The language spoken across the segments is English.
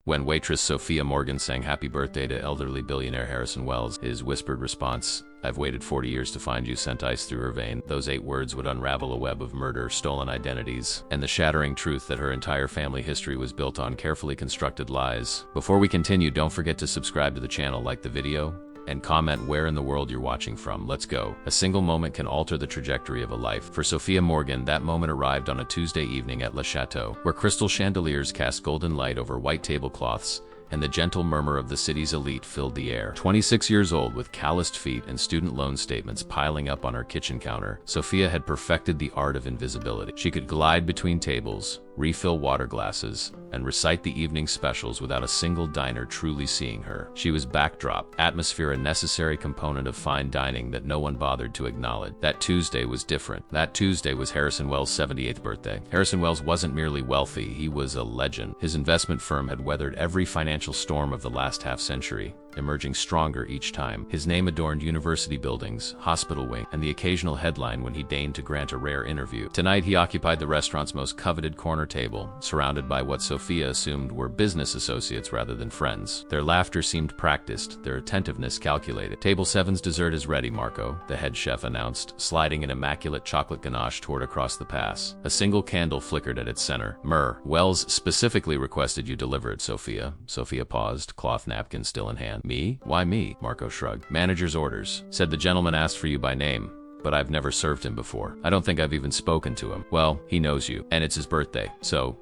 When waitress Sophia Morgan sang happy birthday to elderly billionaire Harrison Wells, his whispered response, "I've waited 40 years to find you," sent ice through her vein. Those 8 words would unravel a web of murder, stolen identities, and the shattering truth that her entire family history was built on carefully constructed lies. Before we continue, don't forget to subscribe to the channel, like the video, and comment where in the world you're watching from. Let's go. A single moment can alter the trajectory of a life. For Sophia Morgan, that moment arrived on a Tuesday evening at Le Chateau, where crystal chandeliers cast golden light over white tablecloths, and the gentle murmur of the city's elite filled the air. 26 years old, with calloused feet and student loan statements piling up on her kitchen counter, Sophia had perfected the art of invisibility. She could glide between tables, refill water glasses, and recite the evening specials without a single diner truly seeing her. She was backdrop, atmosphere, a necessary component of fine dining that no one bothered to acknowledge. That Tuesday was different. That Tuesday was Harrison Wells' 78th birthday. Harrison Wells wasn't merely wealthy, he was a legend. His investment firm had weathered every financial storm of the last half-century, emerging stronger each time. His name adorned university buildings, hospital wing, and the occasional headline when he deigned to grant a rare interview. Tonight he occupied the restaurant's most coveted corner table, surrounded by what Sophia assumed were business associates rather than friends. Their laughter seemed practiced, their attentiveness calculated. "Table 7's dessert is ready, Marco," the head chef announced, sliding an immaculate chocolate ganache toward across the pass. A single candle flickered at its center. "Myrrh. Wells specifically requested you deliver it, Sophia." Sophia paused, cloth napkin still in hand. "Me? Why me?" Marco shrugged. "Manager's orders. Said the gentleman asked for you by name, but I've never served him before. I don't think I've even spoken to him. Well, he knows you, and it's his birthday, so... ...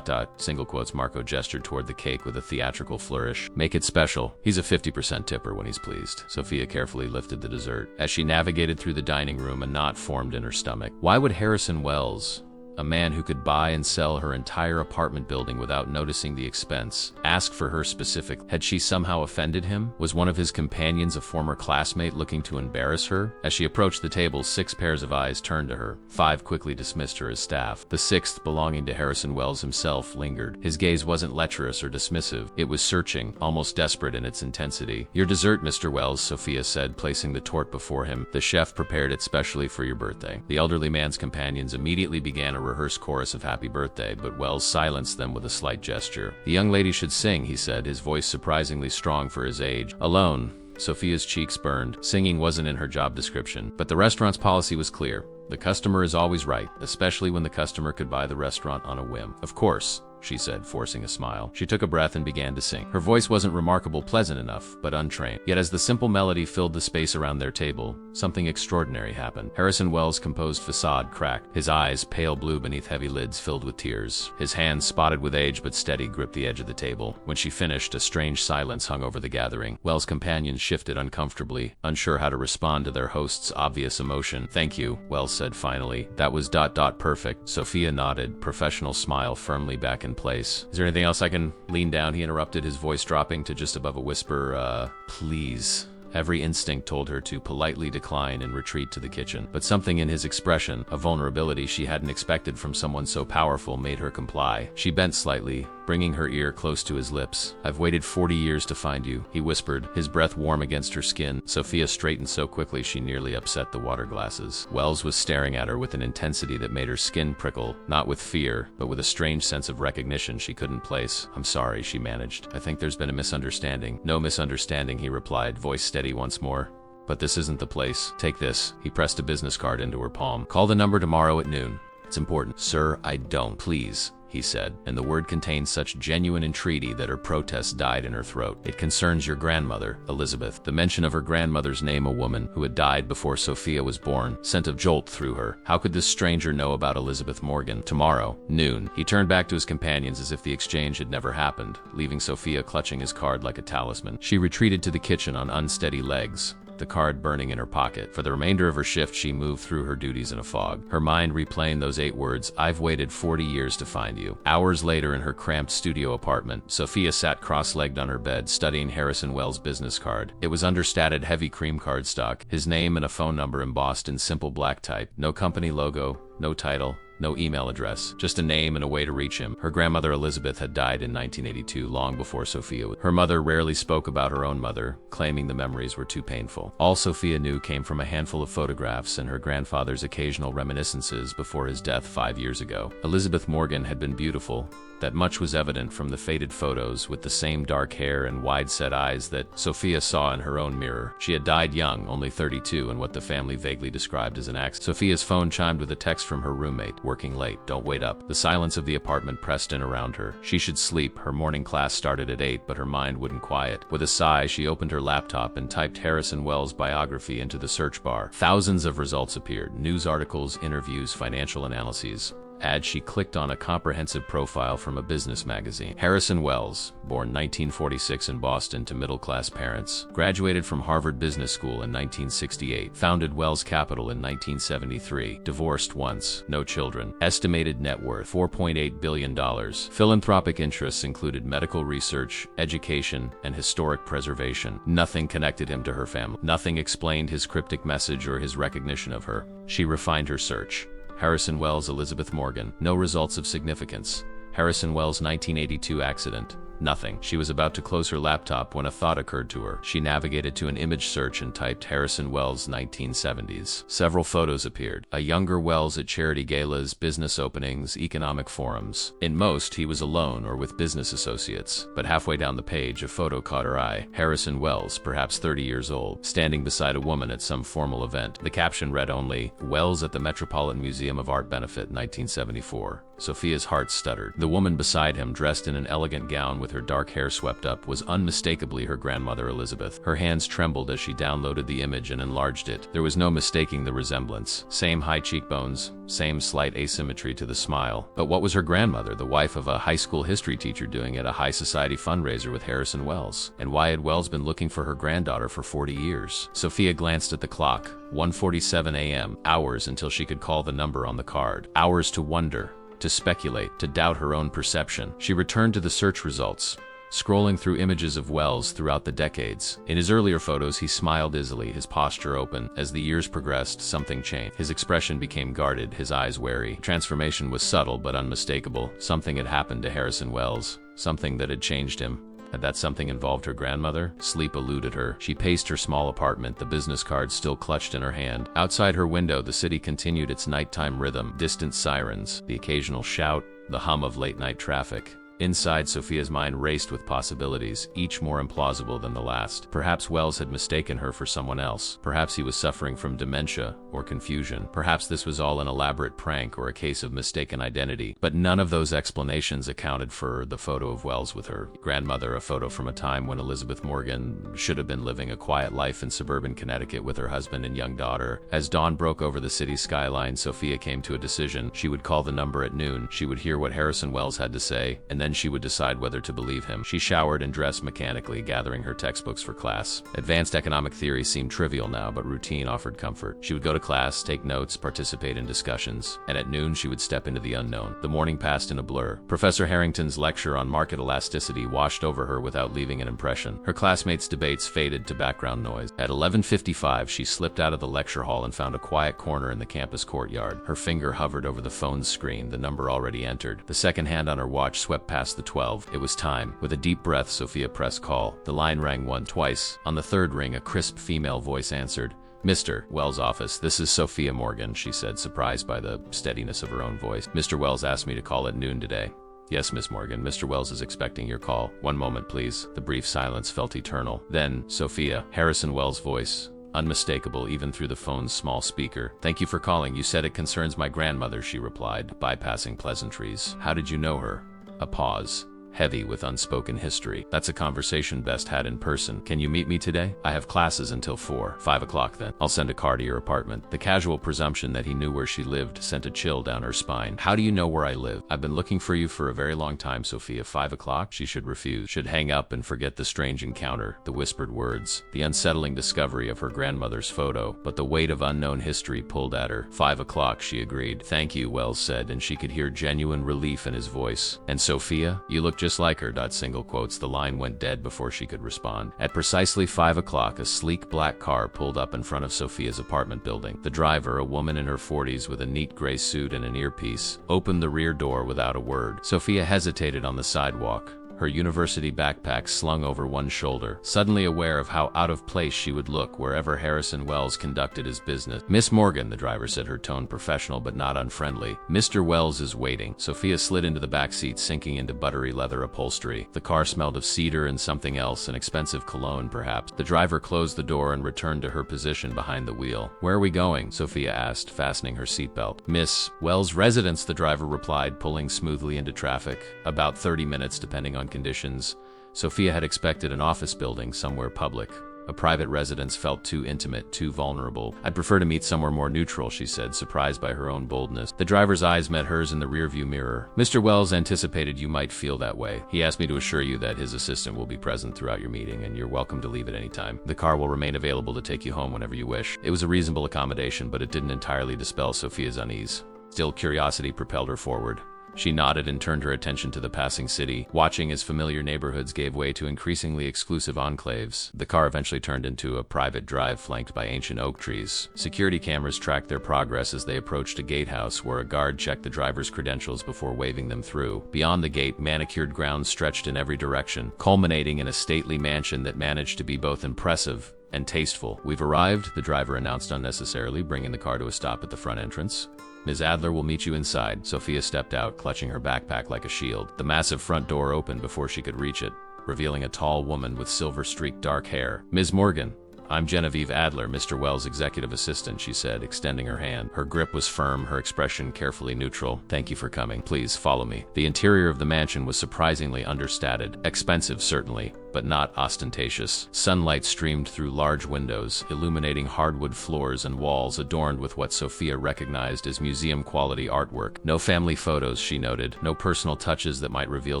single quotes. Marco gestured toward the cake with a theatrical flourish. "Make it special. He's a 50% tipper when he's pleased." Sophia carefully lifted the dessert. As she navigated through the dining room, a knot formed in her stomach. Why would Harrison Wells, a man who could buy and sell her entire apartment building without noticing the expense, ask for her specifically? Had she somehow offended him? Was one of his companions a former classmate looking to embarrass her? As she approached the table, 6 pairs of eyes turned to her. 5 quickly dismissed her as staff. The 6th, belonging to Harrison Wells himself, lingered. His gaze wasn't lecherous or dismissive. It was searching, almost desperate in its intensity. "Your dessert, Mr. Wells," Sophia said, placing the torte before him. "The chef prepared it specially for your birthday." The elderly man's companions immediately began a rehearsed chorus of happy birthday, but Wells silenced them with a slight gesture. "The young lady should sing," he said, his voice surprisingly strong for his age. "Alone." Sophia's cheeks burned. Singing wasn't in her job description, but the restaurant's policy was clear. The customer is always right, especially when the customer could buy the restaurant on a whim. "Of course," she said, forcing a smile. She took a breath and began to sing. Her voice wasn't remarkable pleasant enough, but untrained. Yet as the simple melody filled the space around their table, something extraordinary happened. Harrison Wells' composed facade cracked. His eyes, pale blue beneath heavy lids, filled with tears. His hands, spotted with age but steady, gripped the edge of the table. When she finished, a strange silence hung over the gathering. Wells' companions shifted uncomfortably, unsure how to respond to their host's obvious emotion. "Thank you," Wells said finally. "That was ... perfect." Sophia nodded, professional smile firmly back in place. "Is there anything else I can lean down?" he interrupted, his voice dropping to just above a whisper. Please." Every instinct told her to politely decline and retreat to the kitchen, but something in his expression, a vulnerability she hadn't expected from someone so powerful, made her comply. She bent slightly, bringing her ear close to his lips. "I've waited 40 years to find you," he whispered, his breath warm against her skin. Sophia straightened so quickly she nearly upset the water glasses. Wells was staring at her with an intensity that made her skin prickle, not with fear, but with a strange sense of recognition she couldn't place. "I'm sorry," she managed. "I think there's been a misunderstanding." "No misunderstanding," he replied, voice steady once more. "But this isn't the place. Take this." He pressed a business card into her palm. "Call the number tomorrow at noon. It's important." "Sir, I don't." "Please," he said, and the word contained such genuine entreaty that her protest died in her throat. "It concerns your grandmother, Elizabeth." The mention of her grandmother's name, a woman who had died before Sophia was born, sent a jolt through her. How could this stranger know about Elizabeth Morgan? "Tomorrow, noon." He turned back to his companions as if the exchange had never happened, leaving Sophia clutching his card like a talisman. She retreated to the kitchen on unsteady legs, the card burning in her pocket. For the remainder of her shift, she moved through her duties in a fog, her mind replaying those 8 words, "I've waited 40 years to find you." Hours later, in her cramped studio apartment, Sophia sat cross-legged on her bed, studying Harrison Wells' business card. It was understated, heavy cream cardstock, his name and a phone number embossed in simple black type. No company logo, no title, no email address, just a name and a way to reach him. Her grandmother Elizabeth had died in 1982, long before Sophia. Her mother rarely spoke about her own mother, claiming the memories were too painful. All Sophia knew came from a handful of photographs and her grandfather's occasional reminiscences before his death 5 years ago. Elizabeth Morgan had been beautiful, That much was evident from the faded photos with the same dark hair and wide-set eyes that Sophia saw in her own mirror. She had died young, only 32, in what the family vaguely described as an accident. Sophia's phone chimed with a text from her roommate. Working late, don't wait up. The silence of the apartment pressed in around her. She should sleep. Her morning class started at 8, but her mind wouldn't quiet. With a sigh, she opened her laptop and typed Harrison Wells' biography into the search bar. Thousands of results appeared. News articles, interviews, financial analyses. As she clicked on a comprehensive profile from a business magazine. Harrison Wells, born 1946 in Boston to middle-class parents, graduated from Harvard Business School in 1968, founded Wells Capital in 1973, divorced once, no children, estimated net worth $4.8 billion. Philanthropic interests included medical research, education, and historic preservation. Nothing connected him to her family. Nothing explained his cryptic message or his recognition of her. She refined her search. Harrison Wells, Elizabeth Morgan. No results of significance. Harrison Wells' 1982 accident. Nothing. She was about to close her laptop when a thought occurred to her. She navigated to an image search and typed Harrison Wells 1970s. Several photos appeared. A younger Wells at charity galas, business openings, economic forums. In most, he was alone or with business associates. But halfway down the page, a photo caught her eye. Harrison Wells, perhaps 30 years old, standing beside a woman at some formal event. The caption read only, Wells at the Metropolitan Museum of Art Benefit, 1974. Sophia's heart stuttered. The woman beside him, dressed in an elegant gown with her dark hair swept up, was unmistakably her grandmother Elizabeth. Her hands trembled as she downloaded the image and enlarged it. There was no mistaking the resemblance. Same high cheekbones, same slight asymmetry to the smile. But what was her grandmother, the wife of a high school history teacher, doing at a high society fundraiser with Harrison Wells? And why had Wells been looking for her granddaughter for 40 years? Sophia glanced at the clock. 1:47 a.m. Hours until she could call the number on the card. Hours to wonder, to speculate, to doubt her own perception. She returned to the search results, scrolling through images of Wells throughout the decades. In his earlier photos, he smiled easily, his posture open. As the years progressed, something changed. His expression became guarded, his eyes wary. Transformation was subtle but unmistakable. Something had happened to Harrison Wells, something that had changed him. Had that something involved her grandmother? Sleep eluded her. She paced her small apartment, the business card still clutched in her hand. Outside her window, the city continued its nighttime rhythm. Distant sirens, the occasional shout, the hum of late-night traffic. Inside, Sophia's mind raced with possibilities, each more implausible than the last. Perhaps Wells had mistaken her for someone else. Perhaps he was suffering from dementia or confusion. Perhaps this was all an elaborate prank or a case of mistaken identity. But none of those explanations accounted for the photo of Wells with her grandmother, a photo from a time when Elizabeth Morgan should have been living a quiet life in suburban Connecticut with her husband and young daughter. As dawn broke over the city skyline, Sophia came to a decision. She would call the number at noon. She would hear what Harrison Wells had to say, and then she would decide whether to believe him. She showered and dressed mechanically, gathering her textbooks for class. Advanced economic theory seemed trivial now, but routine offered comfort. She would go to class, take notes, participate in discussions, and at noon she would step into the unknown. The morning passed in a blur. Professor Harrington's lecture on market elasticity washed over her without leaving an impression. Her classmates' debates faded to background noise. At 11:55, she slipped out of the lecture hall and found a quiet corner in the campus courtyard. Her finger hovered over the phone's screen, the number already entered. The second hand on her watch swept past the 12. It was time. With a deep breath, Sophia pressed call. The line rang twice. On the third ring, a crisp female voice answered. Mr. Wells' office. This is Sophia Morgan, she said, surprised by the steadiness of her own voice. Mr. Wells asked me to call at noon today. Yes, Miss Morgan. Mr. Wells is expecting your call. One moment, please. The brief silence felt eternal. Then, Sophia, Harrison Wells' voice, unmistakable even through the phone's small speaker. Thank you for calling. You said it concerns my grandmother, she replied, bypassing pleasantries. How did you know her? A pause, heavy with unspoken history. That's a conversation best had in person. Can you meet me today? I have classes until 5 o'clock then. I'll send a car to your apartment. The casual presumption that he knew where she lived sent a chill down her spine. How do you know where I live? I've been looking for you for a very long time, Sophia. 5 o'clock? She should refuse, should hang up and forget the strange encounter, the whispered words, the unsettling discovery of her grandmother's photo. But the weight of unknown history pulled at her. 5 o'clock, she agreed. Thank you, Wells said, and she could hear genuine relief in his voice. And Sophia? You look just like her. Single quotes. The line went dead before she could respond. At precisely 5 o'clock, a sleek black car pulled up in front of Sophia's apartment building. The driver, a woman in her 40s with a neat gray suit and an earpiece, opened the rear door without a word. Sophia hesitated on the sidewalk, her university backpack slung over one shoulder, suddenly aware of how out of place she would look wherever Harrison Wells conducted his business. "Miss Morgan," the driver said, her tone professional but not unfriendly. "Mr. Wells is waiting." Sophia slid into the back seat, sinking into buttery leather upholstery. The car smelled of cedar and something else, an expensive cologne perhaps. The driver closed the door and returned to her position behind the wheel. "Where are we going?" Sophia asked, fastening her seatbelt. "Miss Wells' residence," the driver replied, pulling smoothly into traffic. "About 30 minutes, depending on conditions." Sophia had expected an office building, somewhere public. A private residence felt too intimate, too vulnerable. "I'd prefer to meet somewhere more neutral," she said, surprised by her own boldness. The driver's eyes met hers in the rearview mirror. "Mr. Wells anticipated you might feel that way. He asked me to assure you that his assistant will be present throughout your meeting, and you're welcome to leave at any time. The car will remain available to take you home whenever you wish." It was a reasonable accommodation, but it didn't entirely dispel Sophia's unease. Still, curiosity propelled her forward. She nodded and turned her attention to the passing city, watching as familiar neighborhoods gave way to increasingly exclusive enclaves. The car eventually turned into a private drive flanked by ancient oak trees. Security cameras tracked their progress as they approached a gatehouse where a guard checked the driver's credentials before waving them through. Beyond the gate, manicured grounds stretched in every direction, culminating in a stately mansion that managed to be both impressive and tasteful. "We've arrived," the driver announced unnecessarily, bringing the car to a stop at the front entrance. "Ms. Adler will meet you inside." Sophia stepped out, clutching her backpack like a shield. The massive front door opened before she could reach it, revealing a tall woman with silver-streaked dark hair. "Ms. Morgan, I'm Genevieve Adler, Mr. Wells' executive assistant," she said, extending her hand. Her grip was firm, her expression carefully neutral. "Thank you for coming. Please follow me." The interior of the mansion was surprisingly understated. Expensive, certainly, but not ostentatious. Sunlight streamed through large windows, illuminating hardwood floors and walls adorned with what Sophia recognized as museum-quality artwork. No family photos, she noted, no personal touches that might reveal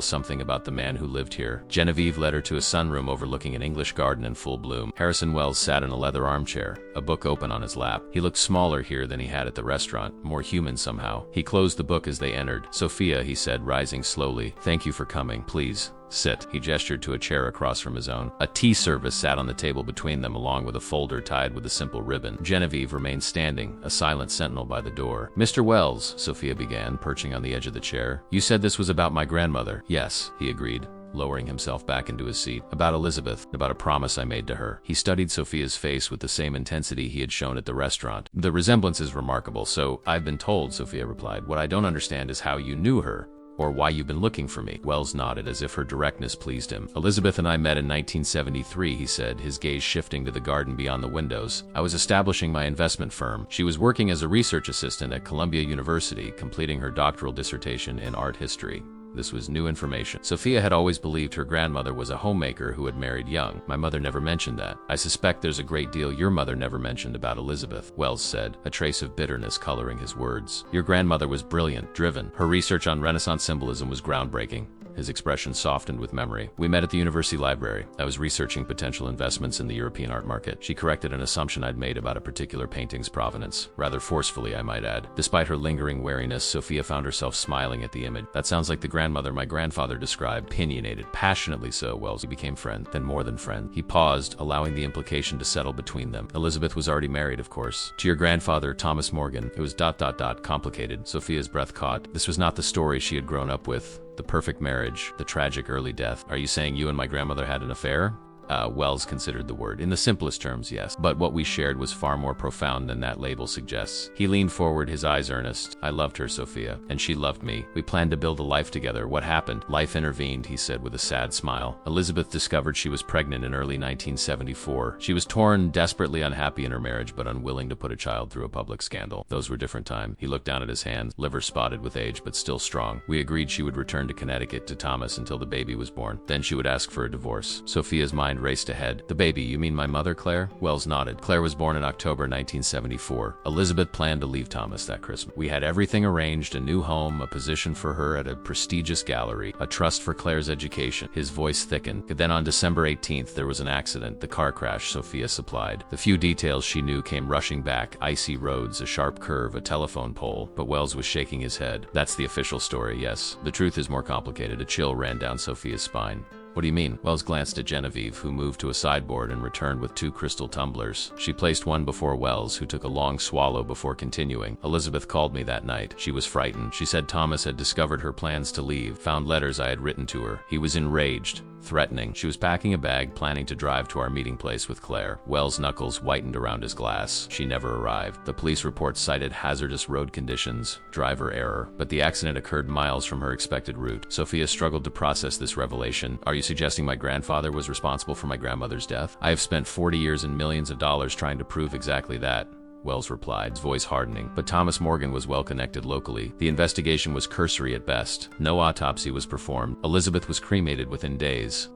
something about the man who lived here. Genevieve led her to a sunroom overlooking an English garden in full bloom. Harrison Wells sat in a leather armchair, a book open on his lap. He looked smaller here than he had at the restaurant, more human somehow. He closed the book as they entered. "Sophia," he said, rising slowly, "thank you for coming. Please sit." He gestured to a chair across from his own. A tea service sat on the table between them, along with a folder tied with a simple ribbon. Genevieve remained standing, a silent sentinel by the door. "Mr. Wells," Sophia began, perching on the edge of the chair, "you said this was about my grandmother." "Yes," he agreed, lowering himself back into his seat. "About Elizabeth, about a promise I made to her." He studied Sophia's face with the same intensity he had shown at the restaurant. "The resemblance is remarkable, so I've been told," Sophia replied. "What I don't understand is how you knew her, or why you've been looking for me." Wells nodded as if her directness pleased him. "Elizabeth and I met in 1973, he said, his gaze shifting to the garden beyond the windows. "I was establishing my investment firm. She was working as a research assistant at Columbia University, completing her doctoral dissertation in art history." This was new information. Sophia had always believed her grandmother was a homemaker who had married young. "My mother never mentioned that. I suspect there's a great deal your mother never mentioned about Elizabeth," Wells said, a trace of bitterness coloring his words. "Your grandmother was brilliant, driven. Her research on Renaissance symbolism was groundbreaking." His expression softened with memory. "We met at the university library. I was researching potential investments in the European art market. She corrected an assumption I'd made about a particular painting's provenance. Rather forcefully, I might add." Despite her lingering wariness, Sophia found herself smiling at the image. "That sounds like the grandmother my grandfather described." Opinionated, passionately so, Wells. "We became friends, then more than friends." He paused, allowing the implication to settle between them. "Elizabeth was already married, of course, to your grandfather, Thomas Morgan. It was ... complicated." Sophia's breath caught. This was not the story she had grown up with. The perfect marriage, the tragic early death. "Are you saying you and my grandmother had an affair?" Wells considered the word. "In the simplest terms, yes. But what we shared was far more profound than that label suggests." He leaned forward, his eyes earnest. "I loved her, Sophia, and she loved me. We planned to build a life together. What happened?" "Life intervened," he said with a sad smile. "Elizabeth discovered she was pregnant in early 1974. She was torn, desperately unhappy in her marriage, but unwilling to put a child through a public scandal. Those were different times." He looked down at his hands, liver spotted with age, but still strong. "We agreed she would return to Connecticut to Thomas until the baby was born. Then she would ask for a divorce." Sophia's mind raced ahead. "The baby, you mean my mother, Claire?" Wells nodded. "Claire was born in October 1974. Elizabeth planned to leave Thomas that Christmas. We had everything arranged, a new home, a position for her at a prestigious gallery, a trust for Claire's education." His voice thickened. Then on December 18th, there was an accident, the car crash Sophia supplied. The few details she knew came rushing back: icy roads, a sharp curve, a telephone pole. But Wells was shaking his head. "That's the official story, yes. The truth is more complicated." A chill ran down Sophia's spine. What do you mean? Wells glanced at Genevieve, who moved to a sideboard and returned with 2 crystal tumblers. She placed one before Wells, who took a long swallow before continuing. Elizabeth called me that night. She was frightened. She said Thomas had discovered her plans to leave, found letters I had written to her. He was enraged, threatening. She was packing a bag, planning to drive to our meeting place with Claire. Wells' knuckles whitened around his glass. She never arrived. The police report cited hazardous road conditions, driver error, but the accident occurred miles from her expected route. Sophia struggled to process this revelation. Are you suggesting my grandfather was responsible for my grandmother's death? I have spent 40 years and millions of dollars trying to prove exactly that, Wells replied, his voice hardening. But Thomas Morgan was well connected locally. The investigation was cursory at best. No autopsy was performed. Elizabeth was cremated within days.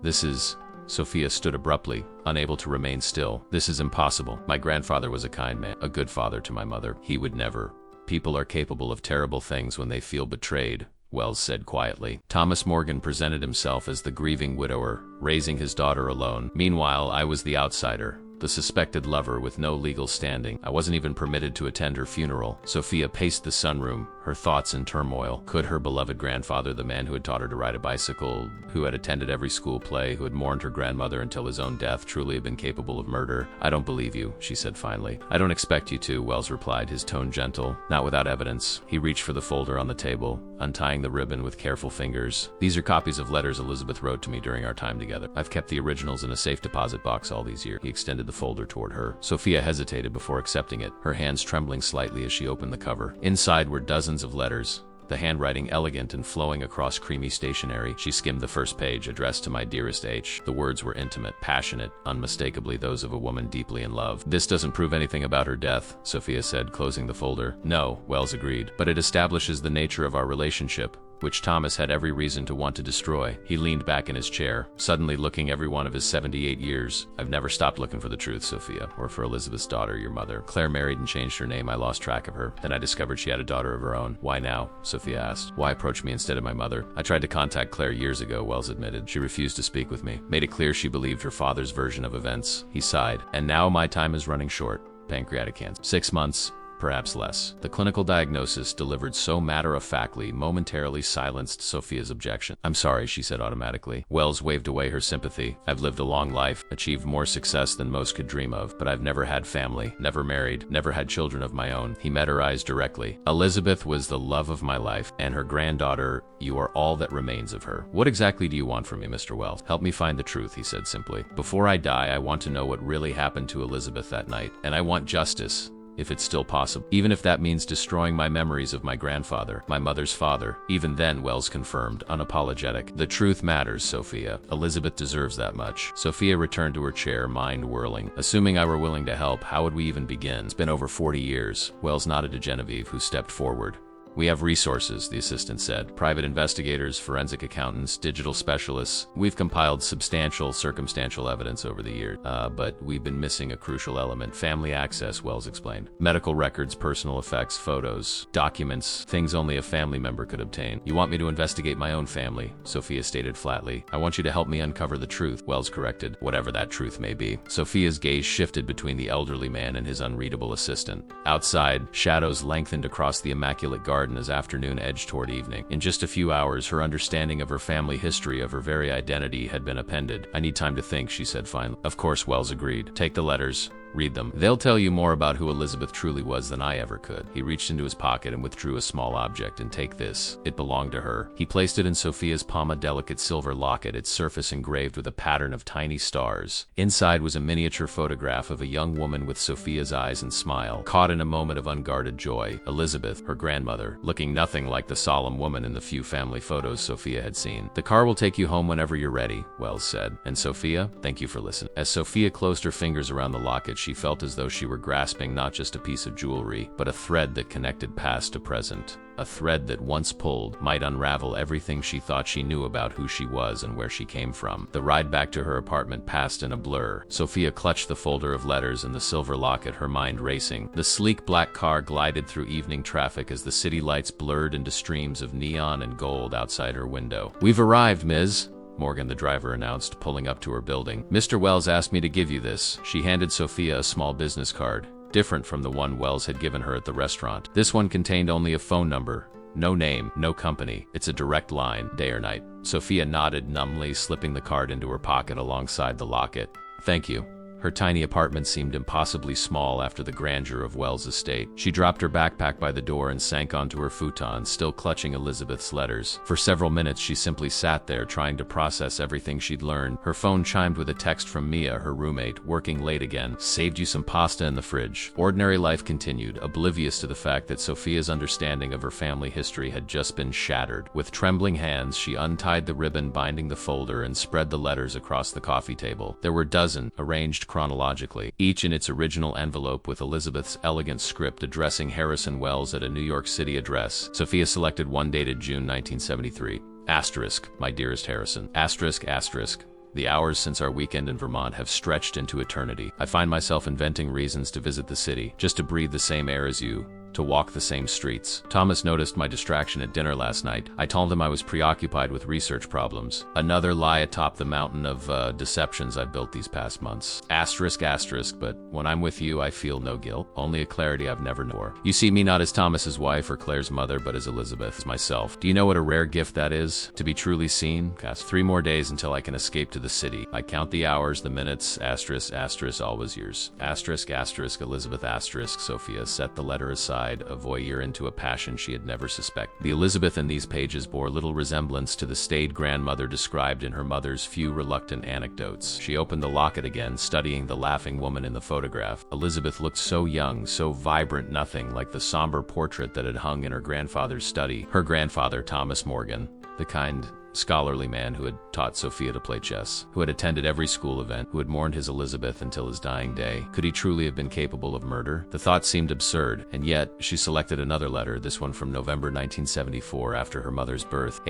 Sophia stood abruptly, unable to remain still. This is impossible. My grandfather was a kind man, a good father to my mother. He would never. People are capable of terrible things when they feel betrayed, Wells said quietly. Thomas Morgan presented himself as the grieving widower, raising his daughter alone. Meanwhile, I was the outsider, the suspected lover with no legal standing. I wasn't even permitted to attend her funeral. Sophia paced the sunroom, her thoughts in turmoil. Could her beloved grandfather, the man who had taught her to ride a bicycle, who had attended every school play, who had mourned her grandmother until his own death, truly have been capable of murder? I don't believe you, she said finally. I don't expect you to, Wells replied, his tone gentle. Not without evidence. He reached for the folder on the table, untying the ribbon with careful fingers. These are copies of letters Elizabeth wrote to me during our time together. I've kept the originals in a safe deposit box all these years. He extended the folder toward her. Sophia hesitated before accepting it, her hands trembling slightly as she opened the cover. Inside were dozens of letters, the handwriting elegant and flowing across creamy stationery. She skimmed the first page, addressed to my dearest H. The words were intimate, passionate, unmistakably those of a woman deeply in love. This doesn't prove anything about her death, Sophia said, closing the folder. No, Wells agreed, but it establishes the nature of our relationship, which Thomas had every reason to want to destroy. He leaned back in his chair, suddenly looking every one of his 78 years. I've never stopped looking for the truth, Sophia, or for Elizabeth's daughter, your mother. Claire married and changed her name. I lost track of her. Then I discovered she had a daughter of her own. Why now? Sophia asked. Why approach me instead of my mother? I tried to contact Claire years ago, Wells admitted. She refused to speak with me. Made it clear she believed her father's version of events. He sighed. And now my time is running short. Pancreatic cancer. 6 months. Perhaps less. The clinical diagnosis, delivered so matter-of-factly, momentarily silenced Sophia's objection. I'm sorry, she said automatically. Wells waved away her sympathy. I've lived a long life, achieved more success than most could dream of, but I've never had family, never married, never had children of my own. He met her eyes directly. Elizabeth was the love of my life, and her granddaughter, you are all that remains of her. What exactly do you want from me, Mr. Wells? Help me find the truth, he said simply. Before I die, I want to know what really happened to Elizabeth that night, and I want justice, if it's still possible, even if that means destroying my memories of my grandfather, my mother's father. Even then, Wells confirmed, unapologetic. The truth matters, Sophia. Elizabeth deserves that much. Sophia returned to her chair, mind whirling. Assuming I were willing to help, how would we even begin? It's been over 40 years. Wells nodded to Genevieve, who stepped forward. We have resources, the assistant said. Private investigators, forensic accountants, digital specialists. We've compiled substantial circumstantial evidence over the years, but we've been missing a crucial element. Family access, Wells explained. Medical records, personal effects, photos, documents, things only a family member could obtain. You want me to investigate my own family, Sophia stated flatly. I want you to help me uncover the truth, Wells corrected, whatever that truth may be. Sophia's gaze shifted between the elderly man and his unreadable assistant. Outside, shadows lengthened across the immaculate garden as afternoon edged toward evening. In just a few hours, her understanding of her family history, of her very identity, had been appended. I need time to think, she said finally. Of course, Wells agreed. Take the letters. Read them. They'll tell you more about who Elizabeth truly was than I ever could. He reached into his pocket and withdrew a small object. And take this. It belonged to her. He placed it in Sophia's palm, a delicate silver locket, its surface engraved with a pattern of tiny stars. Inside was a miniature photograph of a young woman with Sophia's eyes and smile, caught in a moment of unguarded joy. Elizabeth, her grandmother, looking nothing like the solemn woman in the few family photos Sophia had seen. The car will take you home whenever you're ready, Wells said. And Sophia, thank you for listening. As Sophia closed her fingers around the locket, she felt as though she were grasping not just a piece of jewelry, but a thread that connected past to present. A thread that, once pulled, might unravel everything she thought she knew about who she was and where she came from. The ride back to her apartment passed in a blur. Sophia clutched the folder of letters and the silver locket, her mind racing. The sleek black car glided through evening traffic as the city lights blurred into streams of neon and gold outside her window. We've arrived, Ms. Morgan, the driver, announced, pulling up to her building. Mr. Wells asked me to give you this. She handed Sophia a small business card, different from the one Wells had given her at the restaurant. This one contained only a phone number, No name, no company. It's a direct line, day or night. Sophia nodded numbly, slipping the card into her pocket alongside the locket. Thank you. Her tiny apartment seemed impossibly small after the grandeur of Wells' estate. She dropped her backpack by the door and sank onto her futon, still clutching Elizabeth's letters. For several minutes, she simply sat there, trying to process everything she'd learned. Her phone chimed with a text from Mia, her roommate, working late again. Saved you some pasta in the fridge. Ordinary life continued, oblivious to the fact that Sophia's understanding of her family history had just been shattered. With trembling hands, she untied the ribbon binding the folder and spread the letters across the coffee table. There were a dozen, arranged chronologically, each in its original envelope with Elizabeth's elegant script addressing Harrison Wells at a New York City address. Sophia selected one dated June 1973. Asterisk, my dearest Harrison. Asterisk, asterisk. The hours since our weekend in Vermont have stretched into eternity. I find myself inventing reasons to visit the city, just to breathe the same air as you, to walk the same streets. Thomas noticed my distraction at dinner last night. I told him I was preoccupied with research problems. Another lie atop the mountain of deceptions I've built these past months. Asterisk, asterisk, but when I'm with you, I feel no guilt, only a clarity I've never known. You see me not as Thomas's wife or Claire's mother, but as Elizabeth's myself. Do you know what a rare gift that is? To be truly seen? Cast 3 more days until I can escape to the city. I count the hours, the minutes, asterisk, asterisk, always yours. Asterisk, asterisk, Elizabeth, asterisk, Sophia set the letter aside, a voyeur into a passion she had never suspected. The Elizabeth in these pages bore little resemblance to the staid grandmother described in her mother's few reluctant anecdotes. She opened the locket again, studying the laughing woman in the photograph. Elizabeth looked so young, so vibrant, nothing like the somber portrait that had hung in her grandfather's study. Her grandfather, Thomas Morgan, the kind, scholarly man who had taught Sophia to play chess, who had attended every school event, who had mourned his Elizabeth until his dying day. Could he truly have been capable of murder? The thought seemed absurd, and yet she selected another letter, this one from November 1974 after her mother's birth.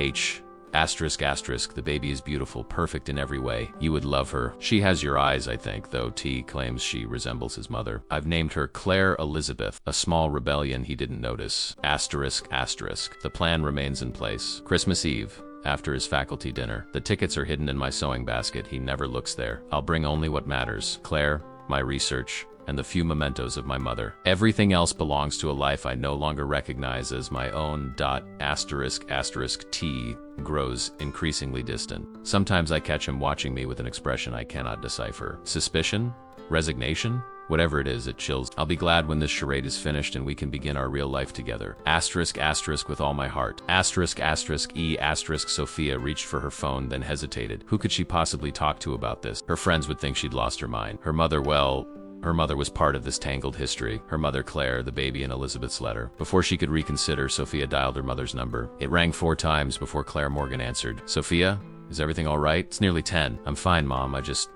Asterisk, asterisk, the baby is beautiful, perfect in every way. You would love her. She has your eyes, I think, though T claims she resembles his mother. I've named her Claire Elizabeth, a small rebellion he didn't notice. Asterisk, asterisk. The plan remains in place. Christmas Eve. After his faculty dinner. The tickets are hidden in my sewing basket. He never looks there. I'll bring only what matters. Claire, my research, and the few mementos of my mother. Everything else belongs to a life I no longer recognize as my own. Asterisk, asterisk, T grows increasingly distant. Sometimes I catch him watching me with an expression I cannot decipher. Suspicion? Resignation? Whatever it is, it chills. I'll be glad when this charade is finished and we can begin our real life together. Asterisk, asterisk, with all my heart. Asterisk, asterisk, asterisk. Sophia reached for her phone, then hesitated. Who could she possibly talk to about this? Her friends would think she'd lost her mind. Her mother, well, her mother was part of this tangled history. Her mother, Claire, the baby in Elizabeth's letter. Before she could reconsider, Sophia dialed her mother's number. It rang 4 times before Claire Morgan answered. Sophia? Is everything all right? It's nearly 10. I'm fine, Mom. I just...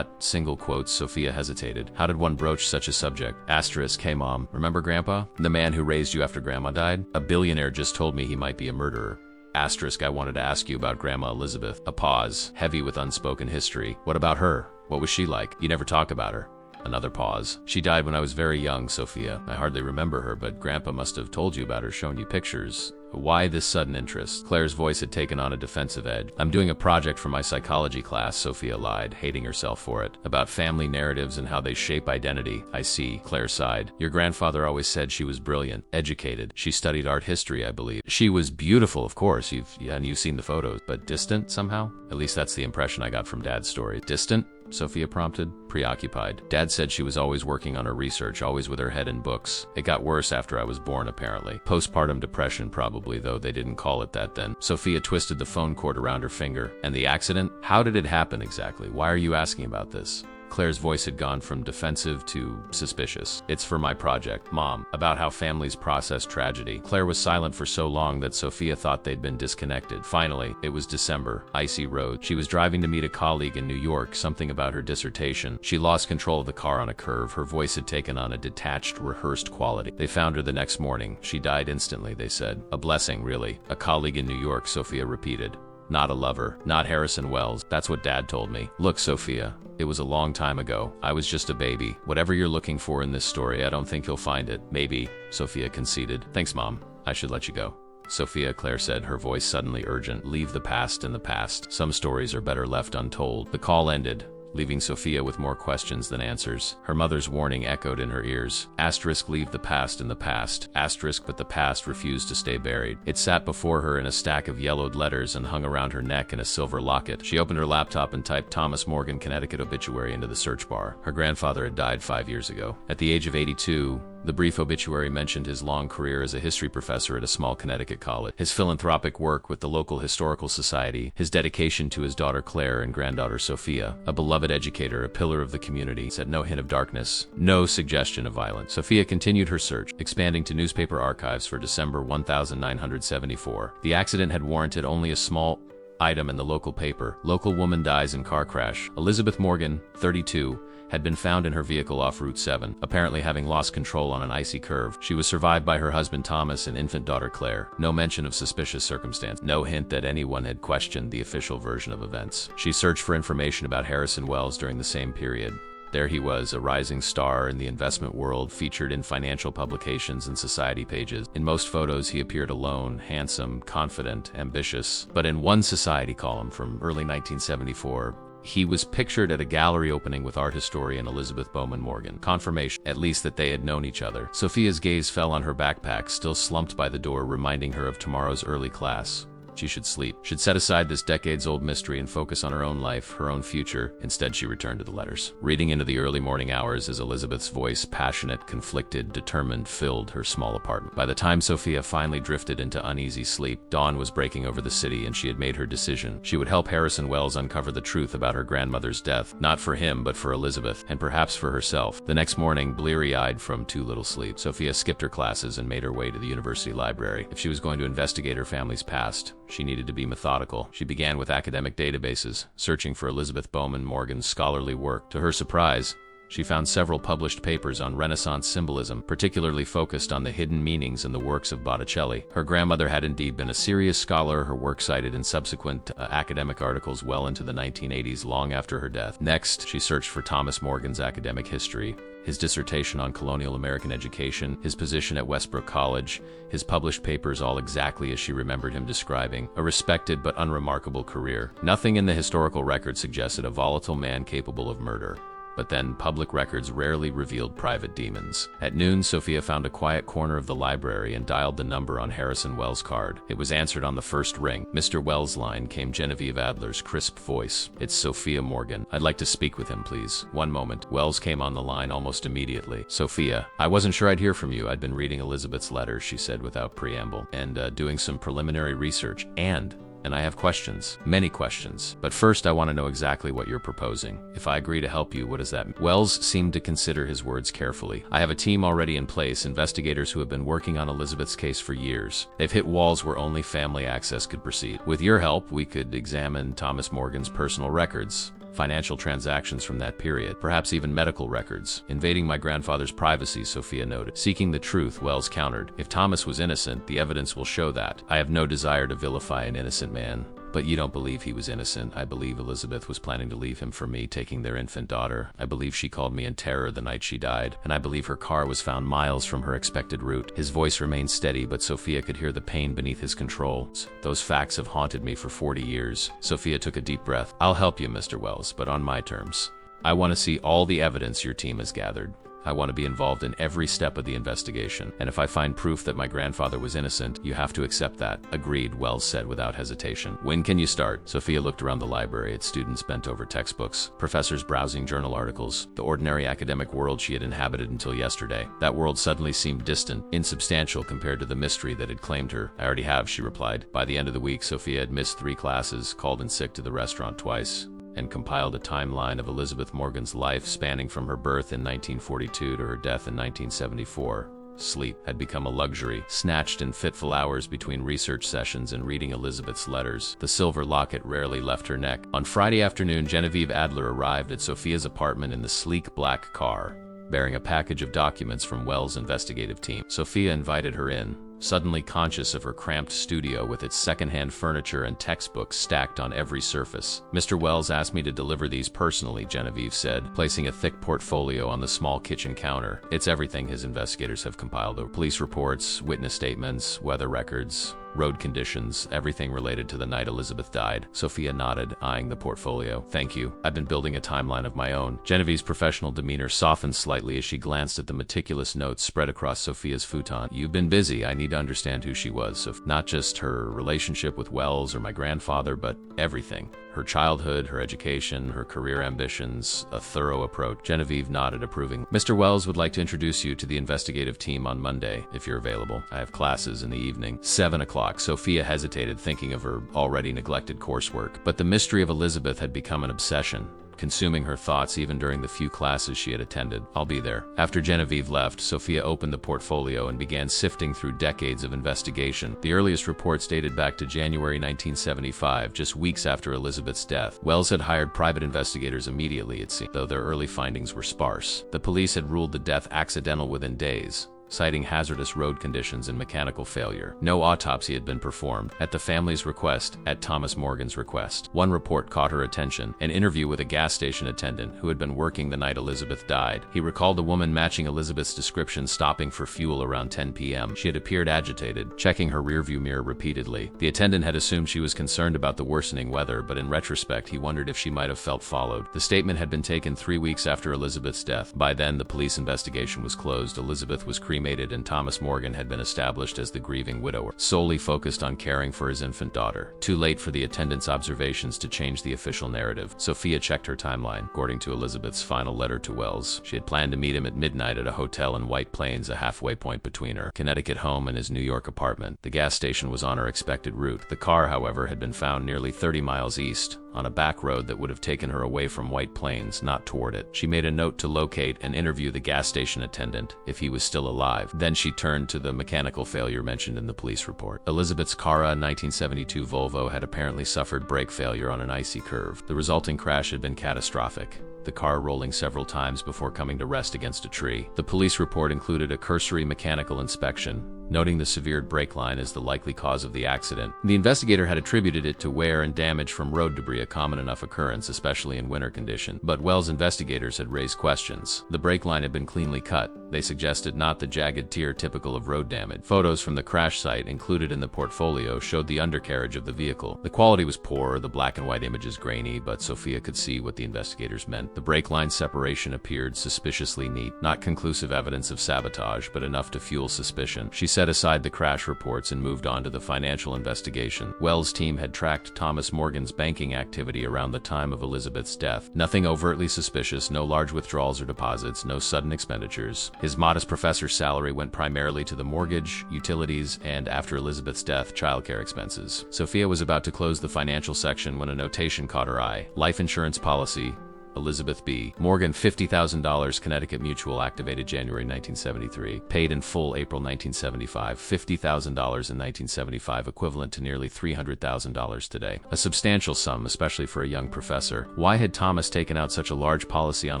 single quotes. Sophia hesitated. How did one broach such a subject? Asterisk, hey, Mom. Remember Grandpa? The man who raised you after Grandma died? A billionaire just told me he might be a murderer. Asterisk, I wanted to ask you about Grandma Elizabeth. A pause, heavy with unspoken history. What about her? What was she like? You never talk about her. Another pause. She died when I was very young, Sophia. I hardly remember her, but Grandpa must have told you about her, shown you pictures. Why this sudden interest? Claire's voice had taken on a defensive edge. I'm doing a project for my psychology class, Sophia lied, hating herself for it. About family narratives and how they shape identity. I see. Claire sighed. Your grandfather always said she was brilliant, educated. She studied art history, I believe. She was beautiful, of course. You've seen the photos, but distant somehow? At least that's the impression I got from Dad's story. Distant? Sophia prompted, preoccupied. Dad said she was always working on her research, always with her head in books. It got worse after I was born, apparently. Postpartum depression, probably, though they didn't call it that then. Sophia twisted the phone cord around her finger. And the accident? How did it happen exactly? Why are you asking about this? Claire's voice had gone from defensive to suspicious. It's for my project, Mom, about how families process tragedy. Claire was silent for so long that Sophia thought they'd been disconnected. Finally, it was December, icy road. She was driving to meet a colleague in New York, something about her dissertation. She lost control of the car on a curve. Her voice had taken on a detached, rehearsed quality. They found her the next morning. She died instantly, they said. A blessing, really. A colleague in New York, Sophia repeated. Not a lover, not Harrison Wells. That's what Dad told me. Look, Sophia, it was a long time ago. I was just a baby. Whatever you're looking for in this story, I don't think you'll find it. Maybe, Sophia conceded. Thanks, Mom. I should let you go. Sophia, Claire said, her voice suddenly urgent. Leave the past in the past. Some stories are better left untold. The call ended. leaving Sophia with more questions than answers. Her mother's warning echoed in her ears. Asterisk, leave the past in the past. Asterisk, but the past refused to stay buried. It sat before her in a stack of yellowed letters and hung around her neck in a silver locket. She opened her laptop and typed Thomas Morgan, Connecticut obituary into the search bar. Her grandfather had died 5 years ago. At the age of 82, the brief obituary mentioned his long career as a history professor at a small Connecticut college, his philanthropic work with the local historical society, his dedication to his daughter Claire and granddaughter Sophia, a beloved educator, a pillar of the community, said no hint of darkness, no suggestion of violence. Sophia continued her search, expanding to newspaper archives for December 1974. The accident had warranted only a small item in the local paper. Local woman dies in car crash. Elizabeth Morgan, 32, had been found in her vehicle off Route 7, apparently having lost control on an icy curve. She was survived by her husband Thomas and infant daughter Claire. No mention of suspicious circumstance, no hint that anyone had questioned the official version of events. She searched for information about Harrison Wells during the same period. There he was, a rising star in the investment world, featured in financial publications and society pages. In most photos, he appeared alone, handsome, confident, ambitious. But in one society column from early 1974, he was pictured at a gallery opening with art historian Elizabeth Bowman Morgan. Confirmation, at least, that they had known each other. Sophia's gaze fell on her backpack, still slumped by the door, reminding her of tomorrow's early class. She should sleep, should set aside this decades-old mystery and focus on her own life, her own future. Instead, she returned to the letters. Reading into the early morning hours as Elizabeth's voice, passionate, conflicted, determined, filled her small apartment. By the time Sophia finally drifted into uneasy sleep, dawn was breaking over the city and she had made her decision. She would help Harrison Wells uncover the truth about her grandmother's death, not for him, but for Elizabeth, and perhaps for herself. The next morning, bleary-eyed from too little sleep, Sophia skipped her classes and made her way to the university library. If she was going to investigate her family's past, she needed to be methodical. She began with academic databases, searching for Elizabeth Bowman Morgan's scholarly work. To her surprise, she found several published papers on Renaissance symbolism, particularly focused on the hidden meanings in the works of Botticelli. Her grandmother had indeed been a serious scholar, her work cited in subsequent academic articles well into the 1980s, long after her death. Next, she searched for Thomas Morgan's academic history, his dissertation on colonial American education, his position at Westbrook College, his published papers, all exactly as she remembered him describing. A respected but unremarkable career. Nothing in the historical record suggested a volatile man capable of murder. But then, public records rarely revealed private demons. At noon, Sophia found a quiet corner of the library and dialed the number on Harrison Wells' card. It was answered on the first ring. Mr. Wells' line came Genevieve Adler's crisp voice. "It's Sophia Morgan. I'd like to speak with him, please." "One moment." Wells came on the line almost immediately. "Sophia, I wasn't sure I'd hear from you. I'd been reading Elizabeth's letters," she said without preamble, "and doing some preliminary research, and I have questions. Many questions. But first, I want to know exactly what you're proposing. If I agree to help you, what does that mean?" Wells seemed to consider his words carefully. "I have a team already in place, investigators who have been working on Elizabeth's case for years. They've hit walls where only family access could proceed. With your help, we could examine Thomas Morgan's personal records, financial transactions from that period, perhaps even medical records. Invading my grandfather's privacy," Sophia noted. "Seeking the truth," Wells countered. "If Thomas was innocent, the evidence will show that. I have no desire to vilify an innocent man." "But you don't believe he was innocent." "I believe Elizabeth was planning to leave him for me, taking their infant daughter. I believe she called me in terror the night she died, and I believe her car was found miles from her expected route." His voice remained steady, but Sophia could hear the pain beneath his control. "Those facts have haunted me for 40 years. Sophia took a deep breath. "I'll help you, Mr. Wells, but on my terms. I want to see all the evidence your team has gathered. I want to be involved in every step of the investigation, and if I find proof that my grandfather was innocent, you have to accept that." "Agreed," Wells said without hesitation. "When can you start?" Sophia looked around the library at students bent over textbooks, professors browsing journal articles, the ordinary academic world she had inhabited until yesterday. That world suddenly seemed distant, insubstantial compared to the mystery that had claimed her. "I already have," she replied. By the end of the week, Sophia had missed 3 classes, called in sick to the restaurant twice, and compiled a timeline of Elizabeth Morgan's life spanning from her birth in 1942 to her death in 1974. Sleep had become a luxury, snatched in fitful hours between research sessions and reading Elizabeth's letters. The silver locket rarely left her neck. On Friday afternoon, Genevieve Adler arrived at Sophia's apartment in the sleek black car, bearing a package of documents from Wells' investigative team. Sophia invited her in, suddenly conscious of her cramped studio with its secondhand furniture and textbooks stacked on every surface. "Mr. Wells asked me to deliver these personally," Genevieve said, placing a thick portfolio on the small kitchen counter. "It's everything his investigators have compiled: police reports, witness statements, weather records, road conditions, everything related to the night Elizabeth died. Sophia nodded, eyeing the portfolio. Thank you. I've been building a timeline of my own. Genevieve's professional demeanor softened slightly as she glanced at the meticulous notes spread across Sophia's futon. You've been busy. I need to understand who she was. So not just her relationship with Wells or my grandfather, but everything. Her childhood, her education, her career ambitions, a thorough approach. Genevieve nodded, approving. Mr. Wells would like to introduce you to the investigative team on Monday, if you're available. I have classes in the evening. 7 o'clock. Sophia hesitated, thinking of her already neglected coursework. But the mystery of Elizabeth had become an obsession, consuming her thoughts even during the few classes she had attended. I'll be there. After Genevieve left, Sophia opened the portfolio and began sifting through decades of investigation. The earliest reports dated back to January 1975, just weeks after Elizabeth's death. Wells had hired private investigators immediately, it seemed, though their early findings were sparse. The police had ruled the death accidental within days, citing hazardous road conditions and mechanical failure. No autopsy had been performed, at the family's request, at Thomas Morgan's request. One report caught her attention, an interview with a gas station attendant who had been working the night Elizabeth died. He recalled a woman matching Elizabeth's description stopping for fuel around 10 p.m. She had appeared agitated, checking her rearview mirror repeatedly. The attendant had assumed she was concerned about the worsening weather, but in retrospect he wondered if she might have felt followed. The statement had been taken 3 weeks after Elizabeth's death. By then, the police investigation was closed. Elizabeth was cremated and Thomas Morgan had been established as the grieving widower, solely focused on caring for his infant daughter. Too late for the attendant's observations to change the official narrative. Sophia checked her timeline. According to Elizabeth's final letter to Wells, she had planned to meet him at midnight at a hotel in White Plains, a halfway point between her Connecticut home and his New York apartment. The gas station was on her expected route. The car, however, had been found nearly 30 miles east, on a back road that would have taken her away from White Plains, not toward it. She made a note to locate and interview the gas station attendant, if he was still alive. Then she turned to the mechanical failure mentioned in the police report. Elizabeth's Cara 1972 Volvo had apparently suffered brake failure on an icy curve. The resulting crash had been catastrophic, the car rolling several times before coming to rest against a tree. The police report included a cursory mechanical inspection, noting the severed brake line as the likely cause of the accident. The investigator had attributed it to wear and damage from road debris, a common enough occurrence, especially in winter condition. But Wells' investigators had raised questions. The brake line had been cleanly cut. They suggested not the jagged tear typical of road damage. Photos from the crash site included in the portfolio showed the undercarriage of the vehicle. The quality was poor, the black and white images grainy, but Sophia could see what the investigators meant. The brake line separation appeared suspiciously neat, not conclusive evidence of sabotage, but enough to fuel suspicion. She set aside the crash reports and moved on to the financial investigation. Wells' team had tracked Thomas Morgan's banking activity around the time of Elizabeth's death. Nothing overtly suspicious, no large withdrawals or deposits, no sudden expenditures. His modest professor's salary went primarily to the mortgage, utilities, and, after Elizabeth's death, childcare expenses. Sophia was about to close the financial section when a notation caught her eye. Life insurance policy, Elizabeth B. Morgan, $50,000, Connecticut Mutual, activated January 1973. Paid in full April 1975. $50,000 in 1975, equivalent to nearly $300,000 today. A substantial sum, especially for a young professor. Why had Thomas taken out such a large policy on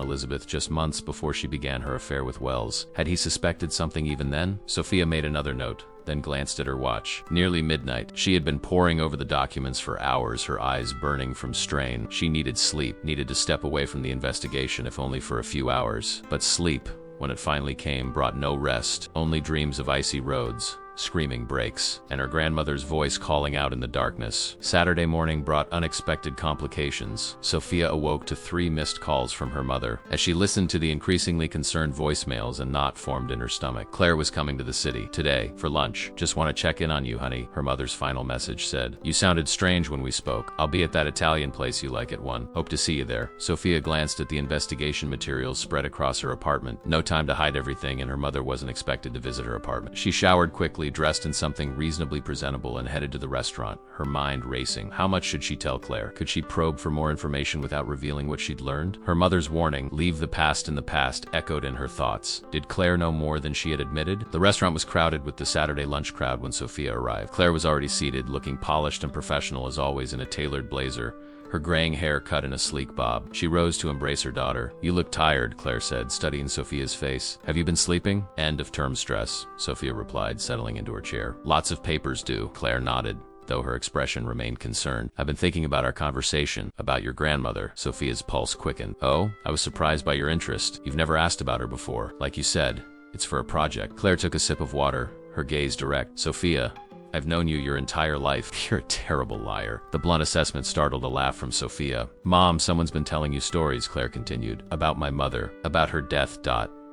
Elizabeth just months before she began her affair with Wells? Had he suspected something even then? Sophia made another note, then glanced at her watch. Nearly midnight. She had been poring over the documents for hours, her eyes burning from strain. She needed sleep, needed to step away from the investigation, if only for a few hours. But sleep, when it finally came, brought no rest, only dreams of icy roads, screaming brakes, and her grandmother's voice calling out in the darkness. Saturday morning brought unexpected complications. Sophia awoke to 3 missed calls from her mother. As she listened to the increasingly concerned voicemails, a knot formed in her stomach. Claire was coming to the city today for lunch. Just want to check in on you, honey, her mother's final message said. You sounded strange when we spoke. I'll be at that Italian place you like at 1. Hope to see you there. Sophia glanced at the investigation materials spread across her apartment. No time to hide everything, and her mother wasn't expected to visit her apartment. She showered quickly, dressed in something reasonably presentable, and headed to the restaurant, her mind racing. How much should she tell Claire? Could she probe for more information without revealing what she'd learned? Her mother's warning, leave the past in the past, echoed in her thoughts. Did Claire know more than she had admitted? The restaurant was crowded with the Saturday lunch crowd when Sophia arrived. Claire was already seated, looking polished and professional as always in a tailored blazer, her graying hair cut in a sleek bob. She rose to embrace her daughter. You look tired, Claire said, studying Sophia's face. Have you been sleeping? End of term stress, Sophia replied, settling into her chair. Lots of papers due, Claire nodded, though her expression remained concerned. I've been thinking about our conversation, about your grandmother. Sophia's pulse quickened. Oh, I was surprised by your interest. You've never asked about her before. Like you said, it's for a project. Claire took a sip of water, her gaze direct. Sophia, I've known you your entire life. You're a terrible liar. The blunt assessment startled a laugh from Sophia. Mom, someone's been telling you stories, Claire continued. About my mother. About her death.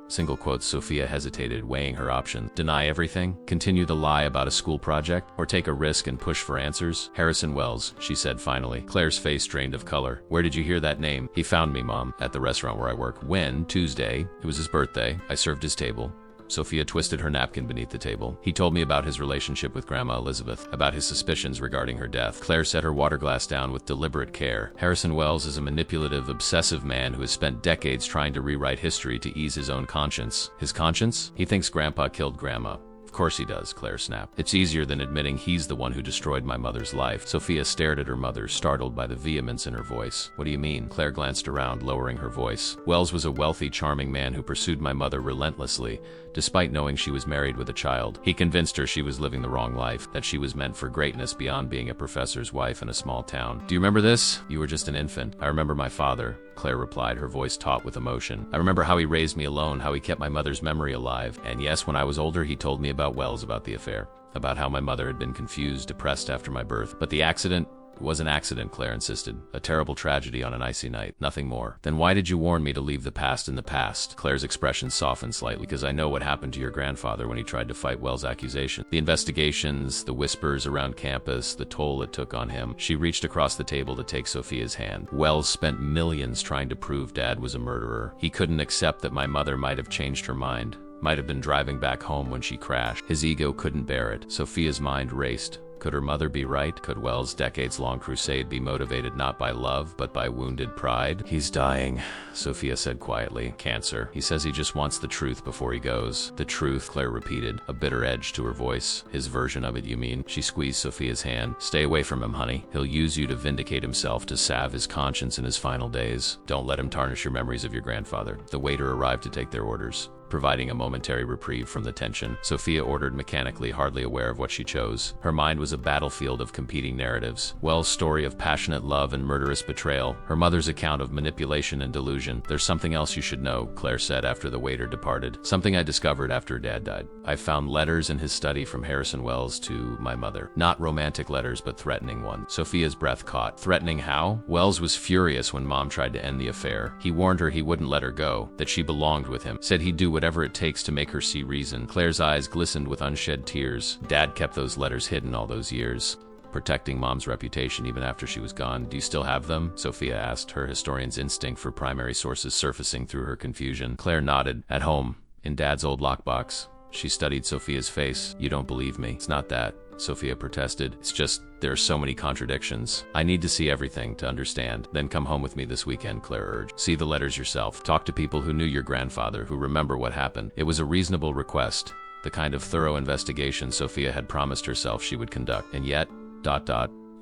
Single quotes. Sophia hesitated, weighing her options. Deny everything? Continue the lie about a school project? Or take a risk and push for answers? Harrison Wells, she said finally. Claire's face drained of color. Where did you hear that name? He found me, Mom, at the restaurant where I work. When? Tuesday. It was his birthday. I served his table. Sophia twisted her napkin beneath the table. He told me about his relationship with Grandma Elizabeth, about his suspicions regarding her death. Claire set her water glass down with deliberate care. Harrison Wells is a manipulative, obsessive man who has spent decades trying to rewrite history to ease his own conscience. His conscience? He thinks Grandpa killed Grandma. Of course he does, Claire snapped. It's easier than admitting he's the one who destroyed my mother's life. Sophia stared at her mother, startled by the vehemence in her voice. What do you mean? Claire glanced around, lowering her voice. Wells was a wealthy, charming man who pursued my mother relentlessly, despite knowing she was married with a child. He convinced her she was living the wrong life, that she was meant for greatness beyond being a professor's wife in a small town. Do you remember this? You were just an infant. I remember my father, Claire replied, her voice taut with emotion. I remember how he raised me alone, how he kept my mother's memory alive. And yes, when I was older, he told me about Wells, about the affair, about how my mother had been confused, depressed after my birth. But the accident was an accident, Claire insisted. A terrible tragedy on an icy night, nothing more. Then why did you warn me to leave the past in the past? Claire's expression softened slightly. Because I know what happened to your grandfather when he tried to fight Wells' accusation. The investigations, the whispers around campus, the toll it took on him. She reached across the table to take Sophia's hand. Wells spent millions trying to prove Dad was a murderer. He couldn't accept that my mother might have changed her mind, might have been driving back home when she crashed. His ego couldn't bear it. Sophia's mind raced. Could her mother be right? Could Wells' decades-long crusade be motivated not by love, but by wounded pride? He's dying, Sophia said quietly. Cancer. He says he just wants the truth before he goes. The truth, Claire repeated, a bitter edge to her voice. His version of it, you mean? She squeezed Sophia's hand. Stay away from him, honey. He'll use you to vindicate himself, to salve his conscience in his final days. Don't let him tarnish your memories of your grandfather. The waiter arrived to take their orders, providing a momentary reprieve from the tension. Sophia ordered mechanically, hardly aware of what she chose. Her mind was a battlefield of competing narratives. Wells' story of passionate love and murderous betrayal. Her mother's account of manipulation and delusion. There's something else you should know, Claire said after the waiter departed. Something I discovered after Dad died. I found letters in his study from Harrison Wells to my mother. Not romantic letters, but threatening ones. Sophia's breath caught. Threatening how? Wells was furious when Mom tried to end the affair. He warned her he wouldn't let her go, that she belonged with him. Said he'd do whatever it takes to make her see reason. Claire's eyes glistened with unshed tears. Dad kept those letters hidden all those years, protecting Mom's reputation even after she was gone. Do you still have them? Sophia asked, her historian's instinct for primary sources surfacing through her confusion. Claire nodded. At home, in Dad's old lockbox. She studied Sophia's face. You don't believe me. It's not that, Sophia protested. It's just there are so many contradictions. I need to see everything to understand. Then come home with me this weekend, Claire urged. See the letters yourself. Talk to people who knew your grandfather, who remember what happened. It was a reasonable request, the kind of thorough investigation Sophia had promised herself she would conduct. And yet,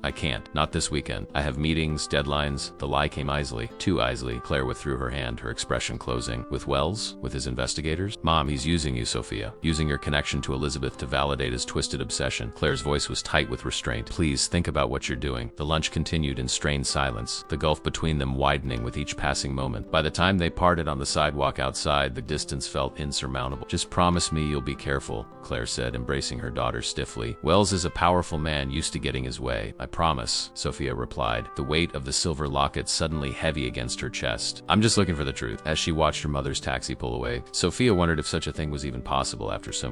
I can't. Not this weekend. I have meetings, deadlines. The lie came easily. Too easily. Claire withdrew her hand, her expression closing. With Wells? With his investigators? Mom, he's using you, Sophia. Using your connection to Elizabeth to validate his twisted obsession. Claire's voice was tight with restraint. Please, think about what you're doing. The lunch continued in strained silence, the gulf between them widening with each passing moment. By the time they parted on the sidewalk outside, the distance felt insurmountable. Just promise me you'll be careful, Claire said, embracing her daughter stiffly. Wells is a powerful man used to getting his way. I promise, Sophia replied, the weight of the silver locket suddenly heavy against her chest. I'm just looking for the truth. As she watched her mother's taxi pull away, Sophia wondered if such a thing was even possible after so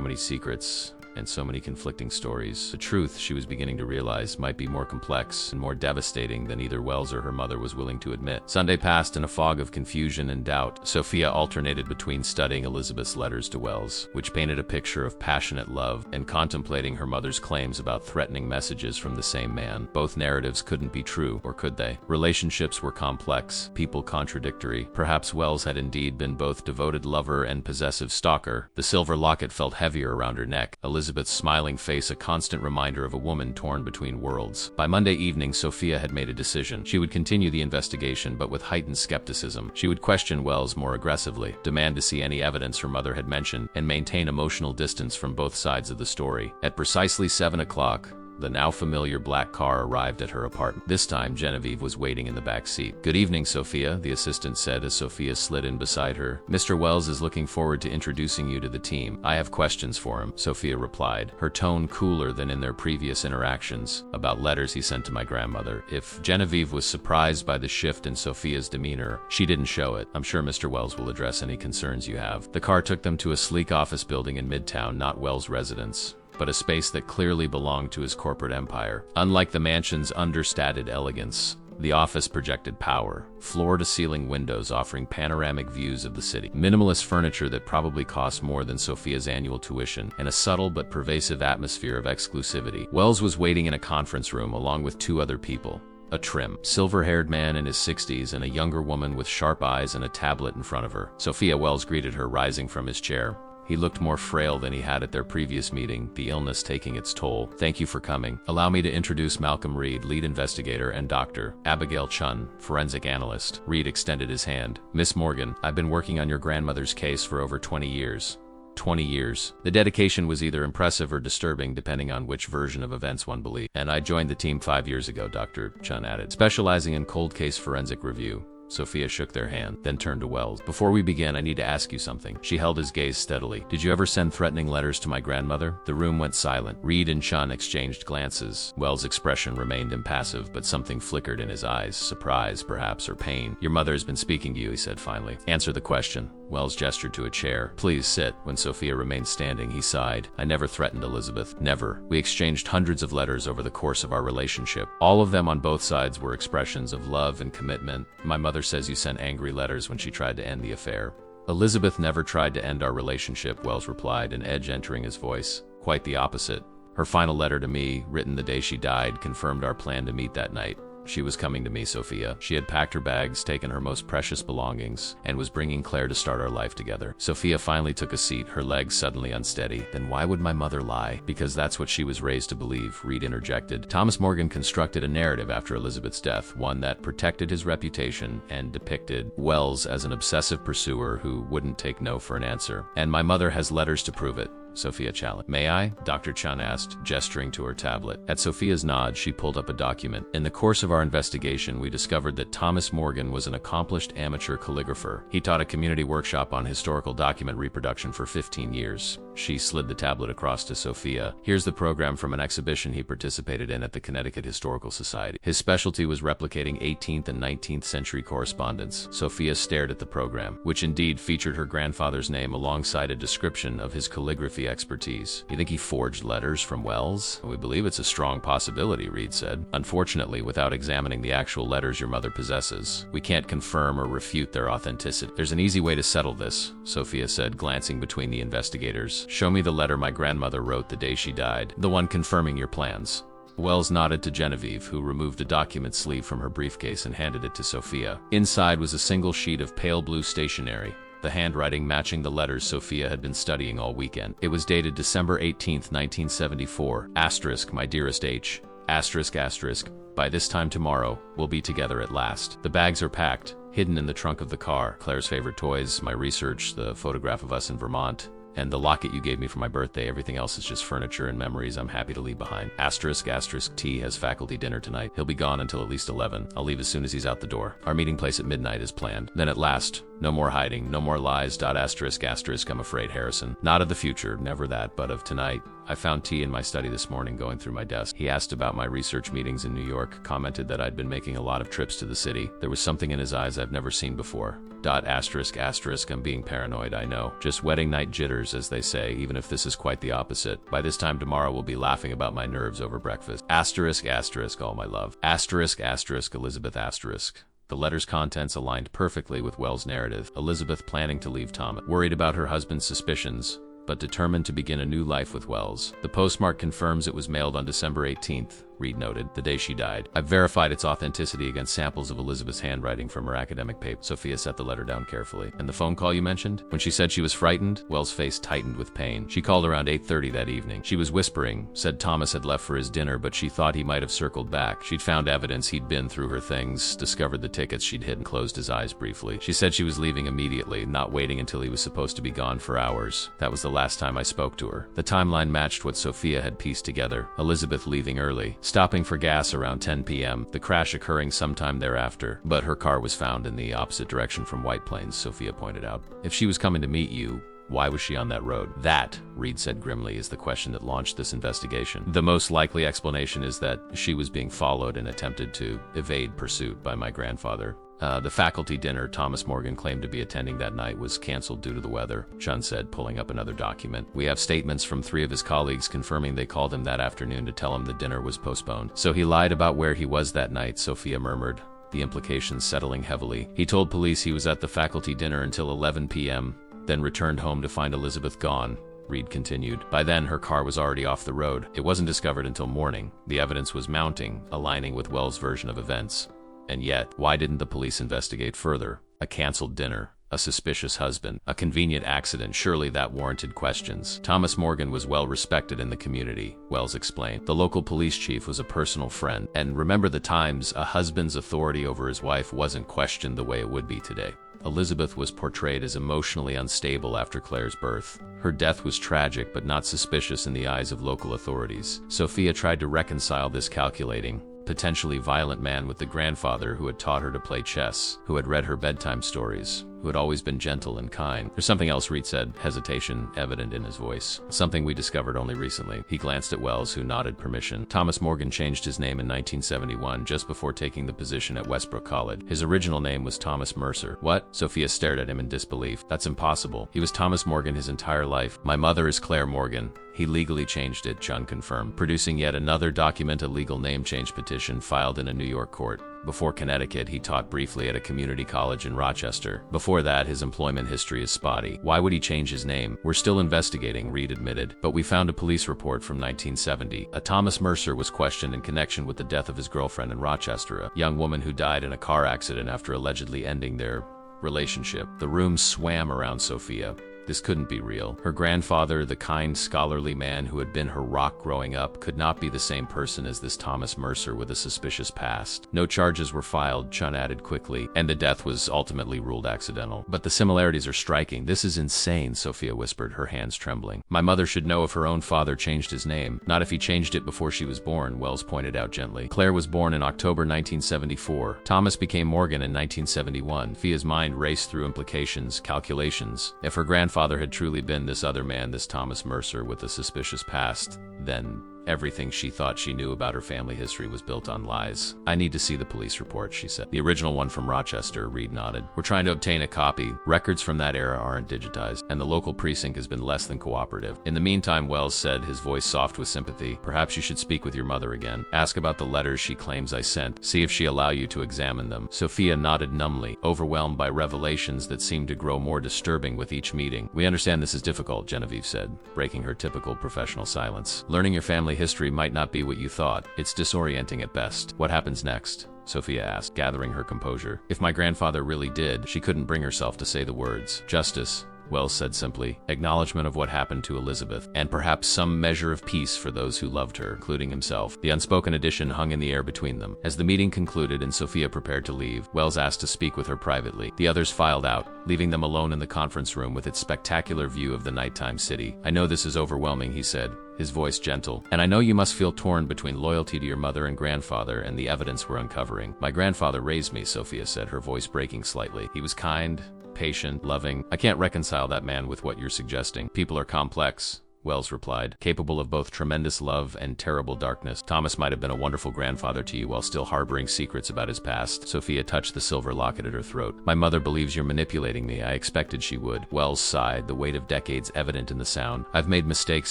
many secrets and so many conflicting stories. The truth, she was beginning to realize, might be more complex and more devastating than either Wells or her mother was willing to admit. Sunday passed in a fog of confusion and doubt. Sophia alternated between studying Elizabeth's letters to Wells, which painted a picture of passionate love, and contemplating her mother's claims about threatening messages from the same man. Both narratives couldn't be true, or could they? Relationships were complex, people contradictory. Perhaps Wells had indeed been both devoted lover and possessive stalker. The silver locket felt heavier around her neck. Elizabeth's smiling face a constant reminder of a woman torn between worlds. By Monday evening, Sophia had made a decision. She would continue the investigation, but with heightened skepticism. She would question Wells more aggressively, demand to see any evidence her mother had mentioned, and maintain emotional distance from both sides of the story. At precisely 7 o'clock, The now familiar black car arrived at her apartment. This time, Genevieve was waiting in the back seat. "Good evening, Sophia," the assistant said as Sophia slid in beside her. "Mr. Wells is looking forward to introducing you to the team. I have questions for him," Sophia replied, her tone cooler than in their previous interactions, "about letters he sent to my grandmother." If Genevieve was surprised by the shift in Sophia's demeanor, she didn't show it. "I'm sure Mr. Wells will address any concerns you have." The car took them to a sleek office building in Midtown, not Wells' residence, but a space that clearly belonged to his corporate empire. Unlike the mansion's understated elegance, the office projected power, floor-to-ceiling windows offering panoramic views of the city, minimalist furniture that probably cost more than Sophia's annual tuition, and a subtle but pervasive atmosphere of exclusivity. Wells was waiting in a conference room along with two other people. A trim, silver-haired man in his 60s and a younger woman with sharp eyes and a tablet in front of her. Sophia. Wells greeted her, rising from his chair. He looked more frail than he had at their previous meeting, the illness taking its toll. "Thank you for coming. Allow me to introduce Malcolm Reed, lead investigator, and Dr. Abigail Chun, forensic analyst." Reed extended his hand. "Miss Morgan, I've been working on your grandmother's case for over 20 years. 20 years. The dedication was either impressive or disturbing, depending on which version of events one believed. And I joined the team 5 years ago," Dr. Chun added, "specializing in cold case forensic review." Sophia shook their hand, then turned to Wells. "Before we begin, I need to ask you something." She held his gaze steadily. "Did you ever send threatening letters to my grandmother?" The room went silent. Reed and Chun exchanged glances. Wells' expression remained impassive, but something flickered in his eyes. Surprise, perhaps, or pain. "Your mother has been speaking to you," he said finally. "Answer the question." Wells gestured to a chair. "Please sit." When Sophia remained standing, he sighed. "I never threatened Elizabeth. Never. We exchanged hundreds of letters over the course of our relationship. All of them on both sides were expressions of love and commitment. My mother says you sent angry letters when she tried to end the affair." "Elizabeth never tried to end our relationship," Wells replied, an edge entering his voice. "Quite the opposite. Her final letter to me, written the day she died, confirmed our plan to meet that night. She was coming to me, Sophia. She had packed her bags, taken her most precious belongings, and was bringing Claire to start our life together." Sophia finally took a seat, her legs suddenly unsteady. "Then why would my mother lie?" "Because that's what she was raised to believe," Reed interjected. "Thomas Morgan constructed a narrative after Elizabeth's death, one that protected his reputation and depicted Wells as an obsessive pursuer who wouldn't take no for an answer. And my mother has letters to prove it," Sophia challenged. "May I?" Dr. Chun asked, gesturing to her tablet. At Sophia's nod, she pulled up a document. "In the course of our investigation, we discovered that Thomas Morgan was an accomplished amateur calligrapher. He taught a community workshop on historical document reproduction for 15 years. She slid the tablet across to Sophia. "Here's the program from an exhibition he participated in at the Connecticut Historical Society. His specialty was replicating 18th and 19th century correspondence." Sophia stared at the program, which indeed featured her grandfather's name alongside a description of his calligraphy expertise. "You think he forged letters from Wells?" "We believe it's a strong possibility," Reed said. "Unfortunately, without examining the actual letters your mother possesses, we can't confirm or refute their authenticity." "There's an easy way to settle this," Sophia said, glancing between the investigators. "Show me the letter my grandmother wrote the day she died, the one confirming your plans." Wells nodded to Genevieve, who removed a document sleeve from her briefcase and handed it to Sophia. Inside was a single sheet of pale blue stationery, the handwriting matching the letters Sophia had been studying all weekend. It was dated December 18th, 1974. Asterisk, "My dearest H. Asterisk, asterisk. By this time tomorrow, we'll be together at last. The bags are packed, hidden in the trunk of the car. Claire's favorite toys, my research, the photograph of us in Vermont, and the locket you gave me for my birthday. Everything else is just furniture and memories I'm happy to leave behind. Asterisk, asterisk, T has faculty dinner tonight. He'll be gone until at least 11. I'll leave as soon as he's out the door. Our meeting place at midnight is planned. Then at last, no more hiding, no more lies. Asterisk, asterisk, I'm afraid, Harrison. Not of the future, never that, but of tonight. I found T in my study this morning going through my desk. He asked about my research meetings in New York, commented that I'd been making a lot of trips to the city. There was something in his eyes I've never seen before. Asterisk, asterisk, I'm being paranoid, I know. Just wedding night jitters, as they say, even if this is quite the opposite. By this time tomorrow, we'll be laughing about my nerves over breakfast. Asterisk, asterisk, all my love. Asterisk, asterisk, Elizabeth, asterisk. The letter's contents aligned perfectly with Wells' narrative. Elizabeth planning to leave Thomas, worried about her husband's suspicions, but determined to begin a new life with Wells. The postmark confirms it was mailed on December 18th, Reed noted, the day she died. I've verified its authenticity against samples of Elizabeth's handwriting from her academic paper. Sophia set the letter down carefully. And the phone call you mentioned? When she said she was frightened, Wells' face tightened with pain. She called around 8:30 that evening. She was whispering, said Thomas had left for his dinner, but she thought he might have circled back. She'd found evidence he'd been through her things, discovered the tickets she'd hidden, closed his eyes briefly. She said she was leaving immediately, not waiting until he was supposed to be gone for hours. That was the last time I spoke to her. The timeline matched what Sophia had pieced together. Elizabeth leaving early, stopping for gas around 10 p.m., the crash occurring sometime thereafter. But her car was found in the opposite direction from White Plains, Sophia pointed out. If she was coming to meet you, why was she on that road? That, Reed said grimly, is the question that launched this investigation. The most likely explanation is that she was being followed and attempted to evade pursuit by my grandfather. The faculty dinner Thomas Morgan claimed to be attending that night was canceled due to the weather, Chun said, pulling up another document. We have statements from 3 of his colleagues confirming they called him that afternoon to tell him the dinner was postponed. So he lied about where he was that night, Sophia murmured, the implications settling heavily. He told police he was at the faculty dinner until 11 p.m., then returned home to find Elizabeth gone, Reed continued. By then, her car was already off the road. It wasn't discovered until morning. The evidence was mounting, aligning with Wells' version of events. And yet, why didn't the police investigate further? A canceled dinner, a suspicious husband, a convenient accident, surely that warranted questions. Thomas Morgan was well respected in the community, Wells explained. The local police chief was a personal friend, and remember the times a husband's authority over his wife wasn't questioned the way it would be today. Elizabeth was portrayed as emotionally unstable after Claire's birth. Her death was tragic but not suspicious in the eyes of local authorities. Sophia tried to reconcile this calculating, potentially violent man with the grandfather who had taught her to play chess, who had read her bedtime stories, who had always been gentle and kind. There's something else, Reed said, hesitation evident in his voice. Something we discovered only recently. He glanced at Wells, who nodded permission. Thomas Morgan changed his name in 1971, just before taking the position at Westbrook College. His original name was Thomas Mercer. What? Sophia stared at him in disbelief. That's impossible. He was Thomas Morgan his entire life. My mother is Claire Morgan. He legally changed it, Chun confirmed, producing yet another document, a legal name change petition filed in a New York court. Before Connecticut, he taught briefly at a community college in Rochester. Before that, his employment history is spotty. Why would he change his name? We're still investigating, Reed admitted, but we found a police report from 1970. A Thomas Mercer was questioned in connection with the death of his girlfriend in Rochester, a young woman who died in a car accident after allegedly ending their relationship. The room swam around Sophia. This couldn't be real. Her grandfather, the kind, scholarly man who had been her rock growing up, could not be the same person as this Thomas Mercer with a suspicious past. No charges were filed, Chun added quickly, and the death was ultimately ruled accidental. But the similarities are striking. This is insane, Sophia whispered, her hands trembling. My mother should know if her own father changed his name. Not if he changed it before she was born, Wells pointed out gently. Claire was born in October 1974. Thomas became Morgan in 1971. Sophia's mind raced through implications, calculations. If her grandfather had truly been this other man, this Thomas Mercer with a suspicious past, then everything she thought she knew about her family history was built on lies. I need to see the police report, she said. The original one from Rochester, Reed nodded. We're trying to obtain a copy. Records from that era aren't digitized, and the local precinct has been less than cooperative. In the meantime, Wells said, his voice soft with sympathy, perhaps you should speak with your mother again. Ask about the letters she claims I sent. See if she allow you to examine them. Sophia nodded numbly, overwhelmed by revelations that seemed to grow more disturbing with each meeting. We understand this is difficult, Genevieve said, breaking her typical professional silence. Learning your family history might not be what you thought. It's disorienting at best. What happens next? Sophia asked, gathering her composure. If my grandfather really did, she couldn't bring herself to say the words. Justice, Wells said simply, acknowledgement of what happened to Elizabeth, and perhaps some measure of peace for those who loved her, including himself. The unspoken addition hung in the air between them. As the meeting concluded and Sophia prepared to leave, Wells asked to speak with her privately. The others filed out, leaving them alone in the conference room with its spectacular view of the nighttime city. I know this is overwhelming, he said, his voice gentle, and I know you must feel torn between loyalty to your mother and grandfather and the evidence we're uncovering. My grandfather raised me, Sophia said, her voice breaking slightly. He was kind, patient, loving. I can't reconcile that man with what you're suggesting. People are complex, Wells replied, capable of both tremendous love and terrible darkness. Thomas might have been a wonderful grandfather to you while still harboring secrets about his past. Sophia touched the silver locket at her throat. My mother believes you're manipulating me. I expected she would. Wells sighed, the weight of decades evident in the sound. I've made mistakes,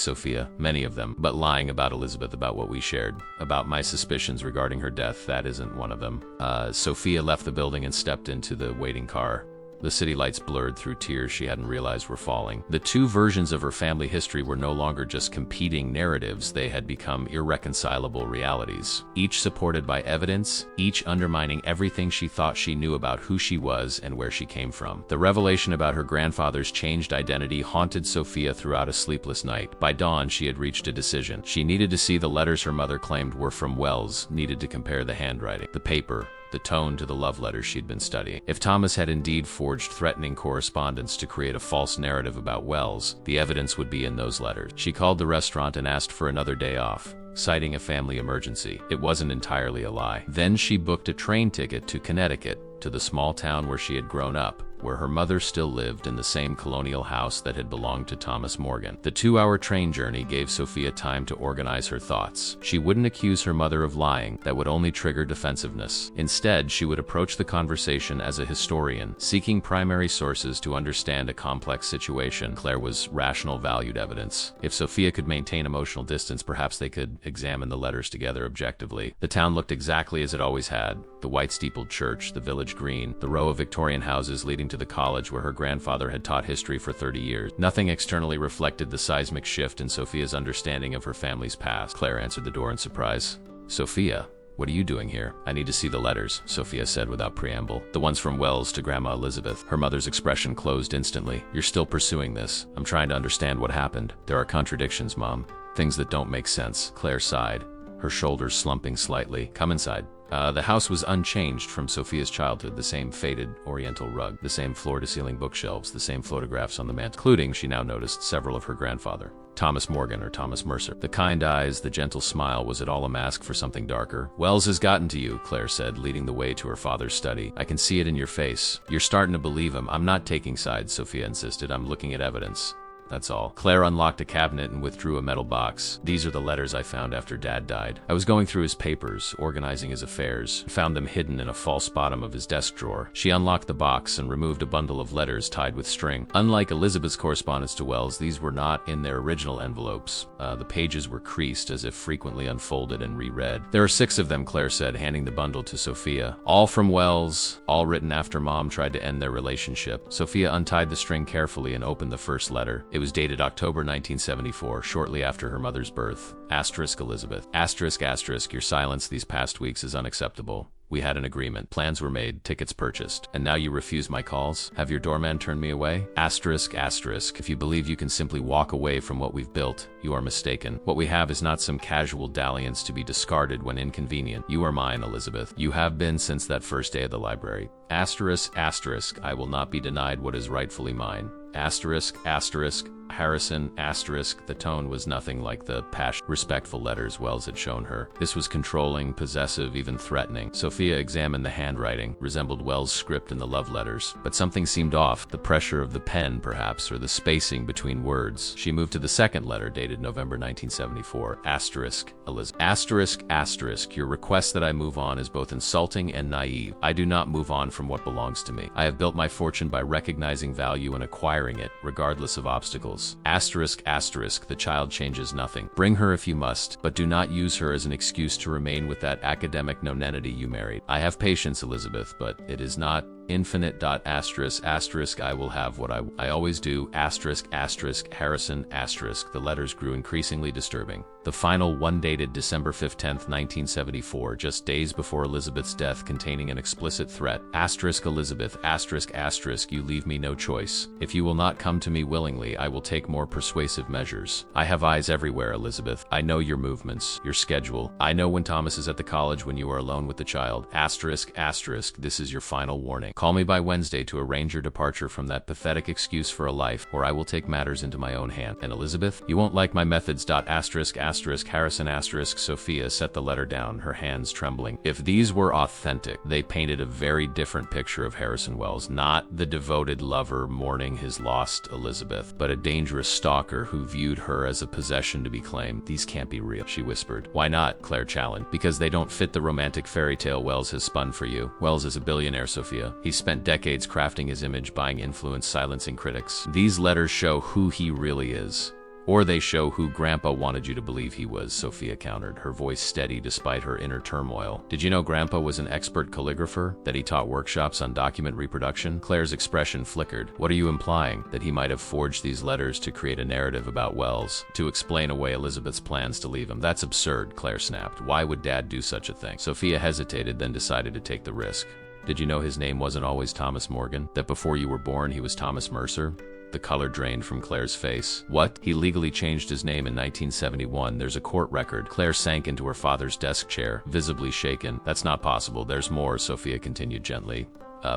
Sophia, many of them, but lying about Elizabeth, about what we shared, about my suspicions regarding her death, that isn't one of them. Sophia left the building and stepped into the waiting car. The city lights blurred through tears she hadn't realized were falling. The two versions of her family history were no longer just competing narratives, they had become irreconcilable realities. Each supported by evidence, each undermining everything she thought she knew about who she was and where she came from. The revelation about her grandfather's changed identity haunted Sophia throughout a sleepless night. By dawn, she had reached a decision. She needed to see the letters her mother claimed were from Wells, needed to compare the handwriting, the paper, the tone to the love letters she'd been studying. If Thomas had indeed forged threatening correspondence to create a false narrative about Wells, the evidence would be in those letters. She called the restaurant and asked for another day off, citing a family emergency. It wasn't entirely a lie. Then she booked a train ticket to Connecticut, to the small town where she had grown up, where her mother still lived in the same colonial house that had belonged to Thomas Morgan. The 2-hour train journey gave Sophia time to organize her thoughts. She wouldn't accuse her mother of lying, that would only trigger defensiveness. Instead, she would approach the conversation as a historian, seeking primary sources to understand a complex situation. Claire was rational, valued evidence. If Sophia could maintain emotional distance, perhaps they could examine the letters together objectively. The town looked exactly as it always had. The white steepled church, the village green, the row of Victorian houses leading to the college where her grandfather had taught history for 30 years. Nothing externally reflected the seismic shift in Sophia's understanding of her family's past. Claire answered the door in surprise. "Sophia, what are you doing here?" "I need to see the letters," Sophia said without preamble. "The ones from Wells to Grandma Elizabeth." Her mother's expression closed instantly. "You're still pursuing this. I'm trying to understand what happened. There are contradictions, Mom. Things that don't make sense." Claire sighed, her shoulders slumping slightly. "Come inside." The house was unchanged from Sophia's childhood, the same faded oriental rug, the same floor-to-ceiling bookshelves, the same photographs on the mantel, including, she now noticed, several of her grandfather. Thomas Morgan or Thomas Mercer. The kind eyes, the gentle smile, was it all a mask for something darker? "Wells has gotten to you," Claire said, leading the way to her father's study. "I can see it in your face. You're starting to believe him." "I'm not taking sides," Sophia insisted. "I'm looking at evidence. That's all." Claire unlocked a cabinet and withdrew a metal box. "These are the letters I found after Dad died. I was going through his papers, organizing his affairs, found them hidden in a false bottom of his desk drawer." She unlocked the box and removed a bundle of letters tied with string. Unlike Elizabeth's correspondence to Wells, these were not in their original envelopes. The pages were creased, as if frequently unfolded and reread. "There are 6 of them," Claire said, handing the bundle to Sophia. "All from Wells, all written after Mom tried to end their relationship." Sophia untied the string carefully and opened the first letter. It was dated October 1974, shortly after her mother's birth. Asterisk Elizabeth. Asterisk asterisk, your silence these past weeks is unacceptable. We had an agreement. Plans were made, tickets purchased. And now you refuse my calls? Have your doorman turned me away? Asterisk asterisk. If you believe you can simply walk away from what we've built, you are mistaken. What we have is not some casual dalliance to be discarded when inconvenient. You are mine, Elizabeth. You have been since that first day of the library. Asterisk asterisk. I will not be denied what is rightfully mine. Asterisk asterisk. Harrison, asterisk. The tone was nothing like the passionate, respectful letters Wells had shown her. This was controlling, possessive, even threatening. Sophia examined the handwriting, resembled Wells' script in the love letters, but something seemed off. The pressure of the pen, perhaps, or the spacing between words. She moved to the second letter, dated November 1974. Asterisk, Elizabeth. Asterisk, asterisk. Your request that I move on is both insulting and naive. I do not move on from what belongs to me. I have built my fortune by recognizing value and acquiring it, regardless of obstacles. Asterisk, asterisk. The child changes nothing. Bring her if you must, but do not use her as an excuse to remain with that academic nonentity you married. I have patience, Elizabeth, but it is not infinite. Asterisk, asterisk. I will have what I always do. Asterisk, asterisk. Harrison, asterisk. The letters grew increasingly disturbing. The final one, dated December 15, 1974, just days before Elizabeth's death, containing an explicit threat. Asterisk Elizabeth, asterisk, asterisk. You leave me no choice. If you will not come to me willingly, I will take more persuasive measures. I have eyes everywhere, Elizabeth. I know your movements, your schedule. I know when Thomas is at the college, when you are alone with the child. Asterisk, asterisk. This is your final warning. Call me by Wednesday to arrange your departure from that pathetic excuse for a life, or I will take matters into my own hand. And Elizabeth, you won't like my methods. Asterisk, asterisk. Harrison, asterisk. Sophia set the letter down, her hands trembling. If these were authentic, they painted a very different picture of Harrison Wells. Not the devoted lover mourning his lost Elizabeth, but a dangerous stalker who viewed her as a possession to be claimed. These can't be real, she whispered. Why not? Claire challenged. Because they don't fit the romantic fairy tale Wells has spun for you. Wells is a billionaire, Sophia. He's spent decades crafting his image, buying influence, silencing critics. These letters show who he really is. Or they show who Grandpa wanted you to believe he was, Sophia countered, her voice steady despite her inner turmoil. Did you know Grandpa was an expert calligrapher? That he taught workshops on document reproduction? Claire's expression flickered. What are you implying? That he might have forged these letters to create a narrative about Wells, to explain away Elizabeth's plans to leave him? That's absurd, Claire snapped. Why would Dad do such a thing? Sophia hesitated, then decided to take the risk. Did you know his name wasn't always Thomas Morgan? That before you were born he was Thomas Mercer? The color drained from Claire's face. What? He legally changed his name in 1971. There's a court record. Claire sank into her father's desk chair, visibly shaken. That's not possible. There's more, Sophia continued gently.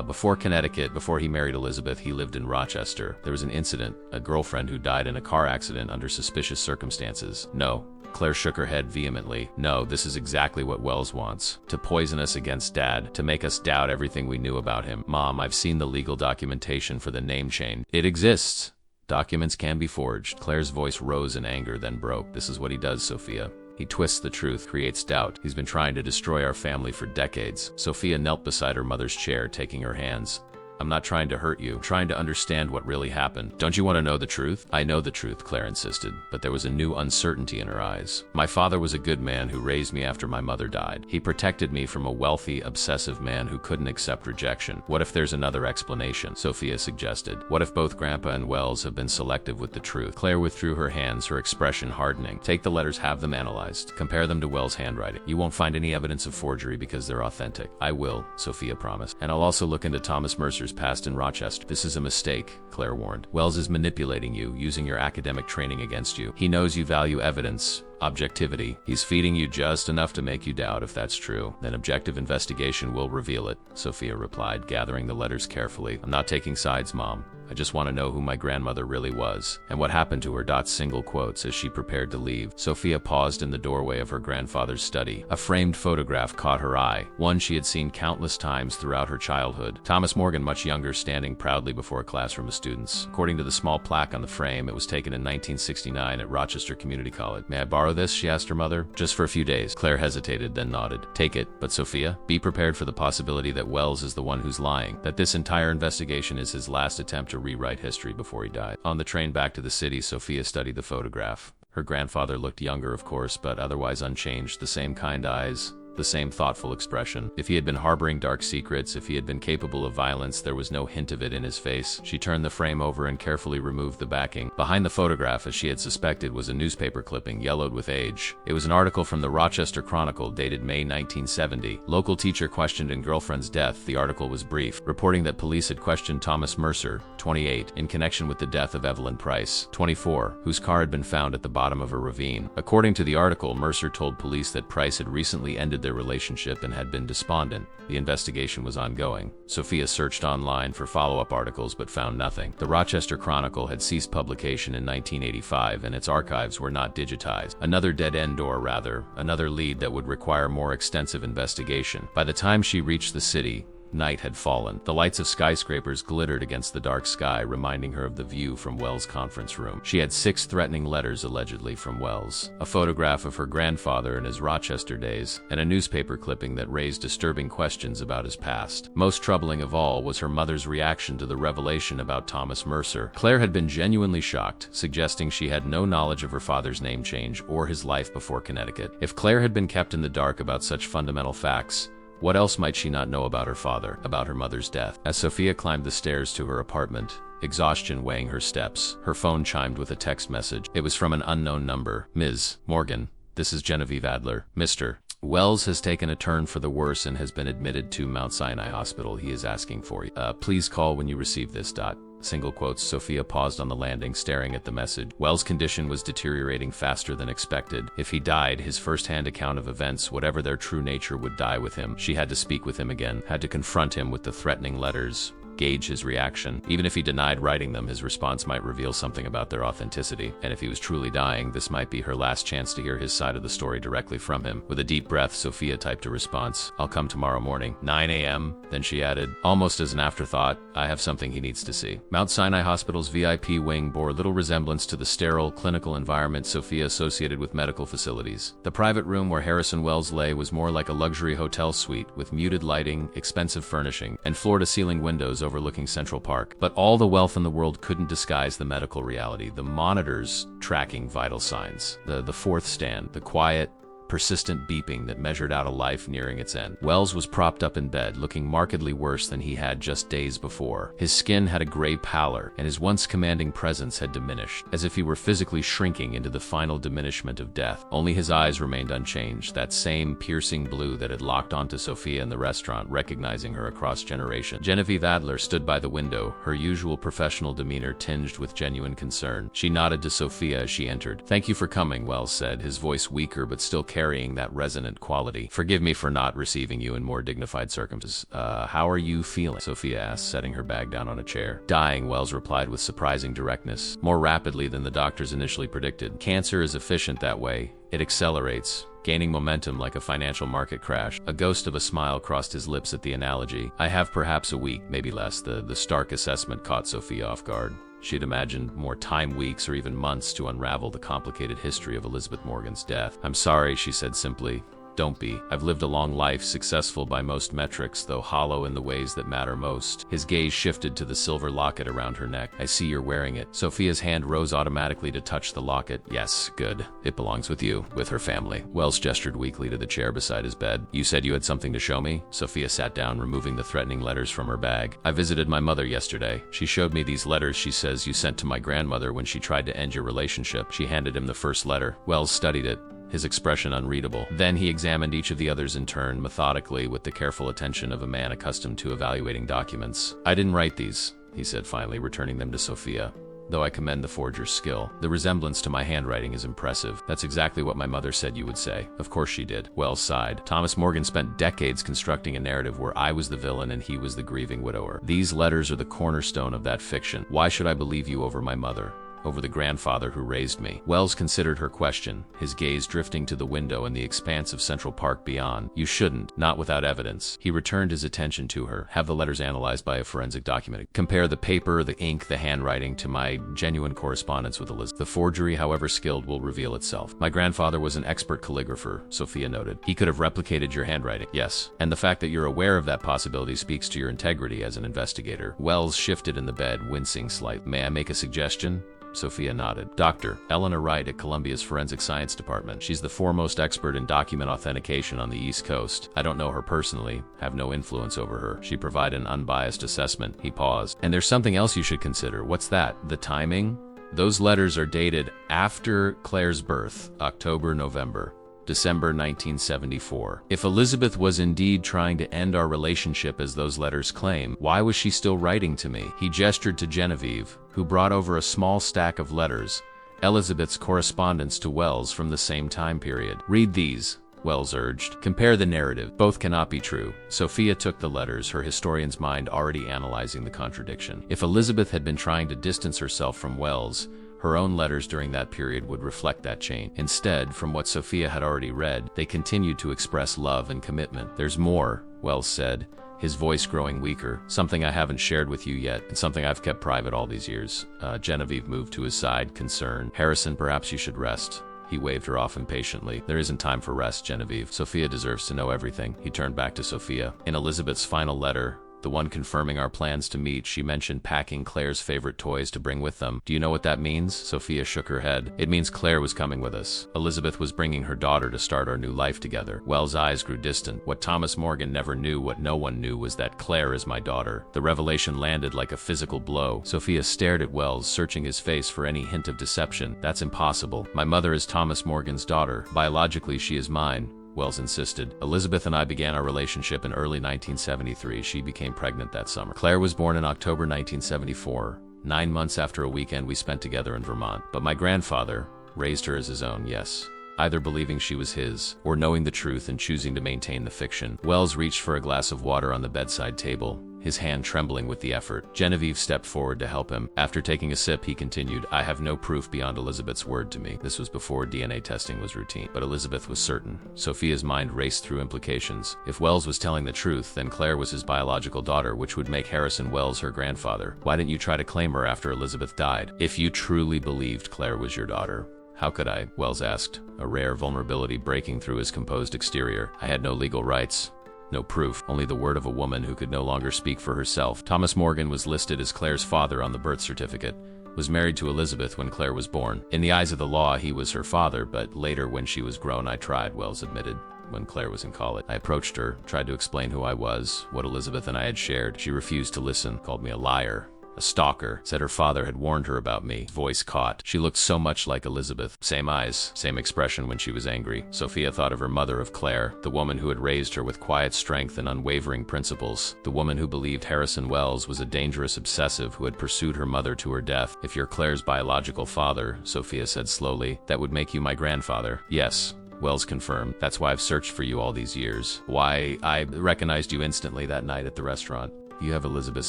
Before Connecticut, before he married Elizabeth, he lived in Rochester. There was an incident, a girlfriend who died in a car accident under suspicious circumstances. No. Claire shook her head vehemently. No, this is exactly what Wells wants. To poison us against Dad, to make us doubt everything we knew about him. Mom, I've seen the legal documentation for the name change. It exists. Documents can be forged. Claire's voice rose in anger, then broke. This is what he does, Sophia. He twists the truth, creates doubt. He's been trying to destroy our family for decades. Sophia knelt beside her mother's chair, taking her hands. I'm not trying to hurt you. I'm trying to understand what really happened. Don't you want to know the truth? I know the truth, Claire insisted, but there was a new uncertainty in her eyes. My father was a good man who raised me after my mother died. He protected me from a wealthy, obsessive man who couldn't accept rejection. What if there's another explanation? Sophia suggested. What if both Grandpa and Wells have been selective with the truth? Claire withdrew her hands, her expression hardening. Take the letters, have them analyzed. Compare them to Wells' handwriting. You won't find any evidence of forgery because they're authentic. I will, Sophia promised. And I'll also look into Thomas Mercer's past in Rochester. This is a mistake, Claire warned. Wells is manipulating you, using your academic training against you. He knows you value evidence, objectivity. He's feeding you just enough to make you doubt if that's true. Then objective investigation will reveal it, Sophia replied, gathering the letters carefully. I'm not taking sides, Mom. I just want to know who my grandmother really was, and what happened to her. Single quotes as she prepared to leave. Sophia paused in the doorway of her grandfather's study. A framed photograph caught her eye, one she had seen countless times throughout her childhood. Thomas Morgan, much younger, standing proudly before a classroom of students. According to the small plaque on the frame, it was taken in 1969 at Rochester Community College. May I borrow this? She asked her mother. Just for a few days. Claire hesitated, then nodded. Take it, but Sophia, be prepared for the possibility that Wells is the one who's lying, that this entire investigation is his last attempt to rewrite history before he died. On the train back to the city, Sophia studied the photograph. Her grandfather looked younger, of course, but otherwise unchanged. The same kind eyes, the same thoughtful expression. If he had been harboring dark secrets, if he had been capable of violence, there was no hint of it in his face. She turned the frame over and carefully removed the backing. Behind the photograph, as she had suspected, was a newspaper clipping, yellowed with age. It was an article from the Rochester Chronicle dated May 1970. Local teacher questioned in girlfriend's death. The article was brief, reporting that police had questioned Thomas Mercer, 28, in connection with the death of Evelyn Price, 24, whose car had been found at the bottom of a ravine. According to the article, Mercer told police that Price had recently ended their relationship and had been despondent. The investigation was ongoing. Sophia searched online for follow-up articles but found nothing. The Rochester Chronicle had ceased publication in 1985 and its archives were not digitized. Another dead-end door, rather, another lead that would require more extensive investigation. By the time she reached the city, night had fallen. The lights of skyscrapers glittered against the dark sky, reminding her of the view from Wells' conference room. She had 6 threatening letters allegedly from Wells, a photograph of her grandfather in his Rochester days, and a newspaper clipping that raised disturbing questions about his past. Most troubling of all was her mother's reaction to the revelation about Thomas Mercer. Claire had been genuinely shocked, suggesting she had no knowledge of her father's name change or his life before Connecticut. If Claire had been kept in the dark about such fundamental facts, what else might she not know about her father, about her mother's death? As Sophia climbed the stairs to her apartment, exhaustion weighing her steps, her phone chimed with a text message. It was from an unknown number. Ms. Morgan, this is Genevieve Adler. Mr. Wells has taken a turn for the worse and has been admitted to Mount Sinai Hospital. He is asking for you. Please call when you receive this. Single quotes. Sophia paused on the landing, staring at the message. Wells' condition was deteriorating faster than expected. If he died, his first-hand account of events, whatever their true nature, would die with him. She had to speak with him again, had to confront him with the threatening letters, gauge his reaction. Even if he denied writing them, his response might reveal something about their authenticity. And if he was truly dying, this might be her last chance to hear his side of the story directly from him. With a deep breath, Sophia typed a response. I'll come tomorrow morning, 9 a.m. Then she added, almost as an afterthought, I have something he needs to see. Mount Sinai Hospital's VIP wing bore little resemblance to the sterile, clinical environment Sophia associated with medical facilities. The private room where Harrison Wells lay was more like a luxury hotel suite, with muted lighting, expensive furnishing, and floor-to-ceiling windows overlooking Central Park. But all the wealth in the world couldn't disguise the medical reality. The monitors tracking vital signs, the fourth stand, the quiet, persistent beeping that measured out a life nearing its end. Wells was propped up in bed, looking markedly worse than he had just days before. His skin had a gray pallor, and his once commanding presence had diminished, as if he were physically shrinking into the final diminishment of death. Only his eyes remained unchanged, that same piercing blue that had locked onto Sophia in the restaurant, recognizing her across generations. Genevieve Adler stood by the window, her usual professional demeanor tinged with genuine concern. She nodded to Sophia as she entered. "Thank you for coming," Wells said, his voice weaker but still carrying that resonant quality. "Forgive me for not receiving you in more dignified circumstances. How are you feeling?" Sophia asked, setting her bag down on a chair. "Dying," Wells replied with surprising directness, "more rapidly than the doctors initially predicted. Cancer is efficient that way. It accelerates, gaining momentum like a financial market crash." A ghost of a smile crossed his lips at the analogy. "I have perhaps a week, maybe less." The stark assessment caught Sophia off guard. She had imagined more time, weeks, or even months to unravel the complicated history of Elizabeth Morgan's death. "I'm sorry," she said simply. "Don't be. I've lived a long life, successful by most metrics, though hollow in the ways that matter most." His gaze shifted to the silver locket around her neck. "I see you're wearing it." Sophia's hand rose automatically to touch the locket. "Yes, good. It belongs with you, with her family." Wells gestured weakly to the chair beside his bed. "You said you had something to show me?" Sophia sat down, removing the threatening letters from her bag. "I visited my mother yesterday. She showed me these letters she says you sent to my grandmother when she tried to end your relationship." She handed him the first letter. Wells studied it, his expression unreadable. Then he examined each of the others in turn, methodically, with the careful attention of a man accustomed to evaluating documents. "I didn't write these," he said finally, returning them to Sophia, "though I commend the forger's skill. The resemblance to my handwriting is impressive. That's exactly what my mother said you would say." "Of course she did." Wells sighed. "Thomas Morgan spent decades constructing a narrative where I was the villain and he was the grieving widower. These letters are the cornerstone of that fiction. Why should I believe you over my mother? Over the grandfather who raised me?" Wells considered her question, his gaze drifting to the window and the expanse of Central Park beyond. "You shouldn't, not without evidence." He returned his attention to her. "Have the letters analyzed by a forensic document. Compare the paper, the ink, the handwriting to my genuine correspondence with Elizabeth. The forgery, however skilled, will reveal itself." "My grandfather was an expert calligrapher," Sophia noted. "He could have replicated your handwriting." "Yes, and the fact that you're aware of that possibility speaks to your integrity as an investigator." Wells shifted in the bed, wincing slightly. "May I make a suggestion?" Sophia nodded. "Dr. Eleanor Wright at Columbia's Forensic Science Department. She's the foremost expert in document authentication on the East Coast. I don't know her personally, have no influence over her. She provided an unbiased assessment." He paused. "And there's something else you should consider." "What's that?" "The timing. Those letters are dated after Claire's birth, October, November. December 1974. If Elizabeth was indeed trying to end our relationship as those letters claim, why was she still writing to me?" He gestured to Genevieve, who brought over a small stack of letters, Elizabeth's correspondence to Wells from the same time period. "Read these," Wells urged. "Compare the narrative. Both cannot be true." Sophia took the letters, her historian's mind already analyzing the contradiction. If Elizabeth had been trying to distance herself from Wells, her own letters during that period would reflect that change. Instead, from what Sophia had already read, they continued to express love and commitment. "There's more," Wells said, his voice growing weaker. "Something I haven't shared with you yet, and something I've kept private all these years." Genevieve moved to his side, concerned. "Harrison, perhaps you should rest." He waved her off impatiently. "There isn't time for rest, Genevieve. Sophia deserves to know everything." He turned back to Sophia. "In Elizabeth's final letter, the one confirming our plans to meet, she mentioned packing Claire's favorite toys to bring with them. Do you know what that means?" Sophia shook her head. "It means Claire was coming with us. Elizabeth was bringing her daughter to start our new life together." Wells' eyes grew distant. "What Thomas Morgan never knew, what no one knew, was that Claire is my daughter." The revelation landed like a physical blow. Sophia stared at Wells, searching his face for any hint of deception. "That's impossible. My mother is Thomas Morgan's daughter. Biologically, she is mine," Wells insisted. "Elizabeth and I began our relationship in early 1973. She became pregnant that summer. Claire was born in October 1974, 9 months after a weekend we spent together in Vermont. But my grandfather raised her as his own, yes. Either believing she was his, or knowing the truth and choosing to maintain the fiction." Wells reached for a glass of water on the bedside table, his hand trembling with the effort. Genevieve stepped forward to help him. After taking a sip, he continued, "I have no proof beyond Elizabeth's word to me." This was before DNA testing was routine, but Elizabeth was certain. Sophia's mind raced through implications. If Wells was telling the truth, then Claire was his biological daughter, which would make Harrison Wells her grandfather. Why didn't you try to claim her after Elizabeth died? If you truly believed Claire was your daughter, how could I? Wells asked, a rare vulnerability breaking through his composed exterior. I had no legal rights. No proof, only the word of a woman who could no longer speak for herself. Thomas Morgan was listed as Claire's father on the birth certificate, was married to Elizabeth when Claire was born. In the eyes of the law, he was her father, but later when she was grown, I tried, Wells admitted. When Claire was in college, I approached her, tried to explain who I was, what Elizabeth and I had shared. She refused to listen, called me a liar, a stalker, said her father had warned her about me. Voice caught. She looked so much like Elizabeth. Same eyes, same expression when she was angry. Sophia thought of her mother, of Claire, the woman who had raised her with quiet strength and unwavering principles, the woman who believed Harrison Wells was a dangerous obsessive who had pursued her mother to her death. If you're Claire's biological father, Sophia said slowly, that would make you my grandfather. Yes, Wells confirmed. That's why I've searched for you all these years. Why I recognized you instantly that night at the restaurant. You have Elizabeth's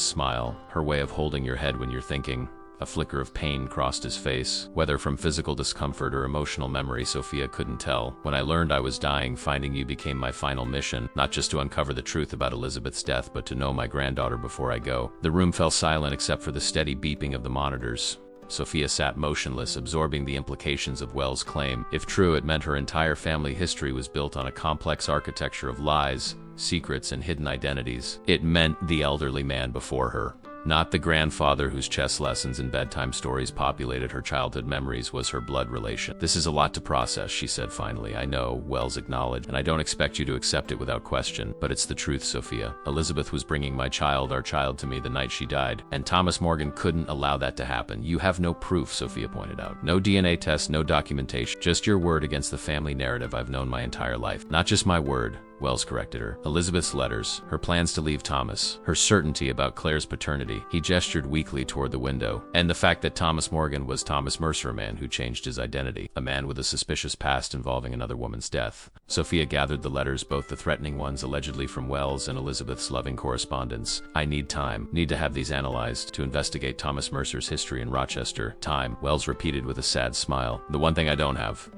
smile, her way of holding your head when you're thinking. A flicker of pain crossed his face. Whether from physical discomfort or emotional memory, Sophia couldn't tell. When I learned I was dying, finding you became my final mission, not just to uncover the truth about Elizabeth's death, but to know my granddaughter before I go. The room fell silent except for the steady beeping of the monitors. Sophia sat motionless, absorbing the implications of Wells' claim. If true, it meant her entire family history was built on a complex architecture of lies, secrets, and hidden identities. It meant the elderly man before her. Not the grandfather whose chess lessons and bedtime stories populated her childhood memories was her blood relation. This is a lot to process, she said finally. I know, Wells acknowledged, and I don't expect you to accept it without question, but it's the truth, Sophia. Elizabeth was bringing our child to me the night she died, and Thomas Morgan couldn't allow that to happen. You have no proof, Sophia pointed out. No DNA test, no documentation, just your word against the family narrative I've known my entire life. Not just my word, Wells corrected her. Elizabeth's letters, her plans to leave Thomas, her certainty about Claire's paternity. He gestured weakly toward the window. And the fact that Thomas Morgan was Thomas Mercer, a man who changed his identity, a man with a suspicious past involving another woman's death. Sophia gathered the letters, both the threatening ones allegedly from Wells and Elizabeth's loving correspondence. I need time. Need to have these analyzed, to investigate Thomas Mercer's history in Rochester. Time, Wells repeated with a sad smile. The one thing I don't have.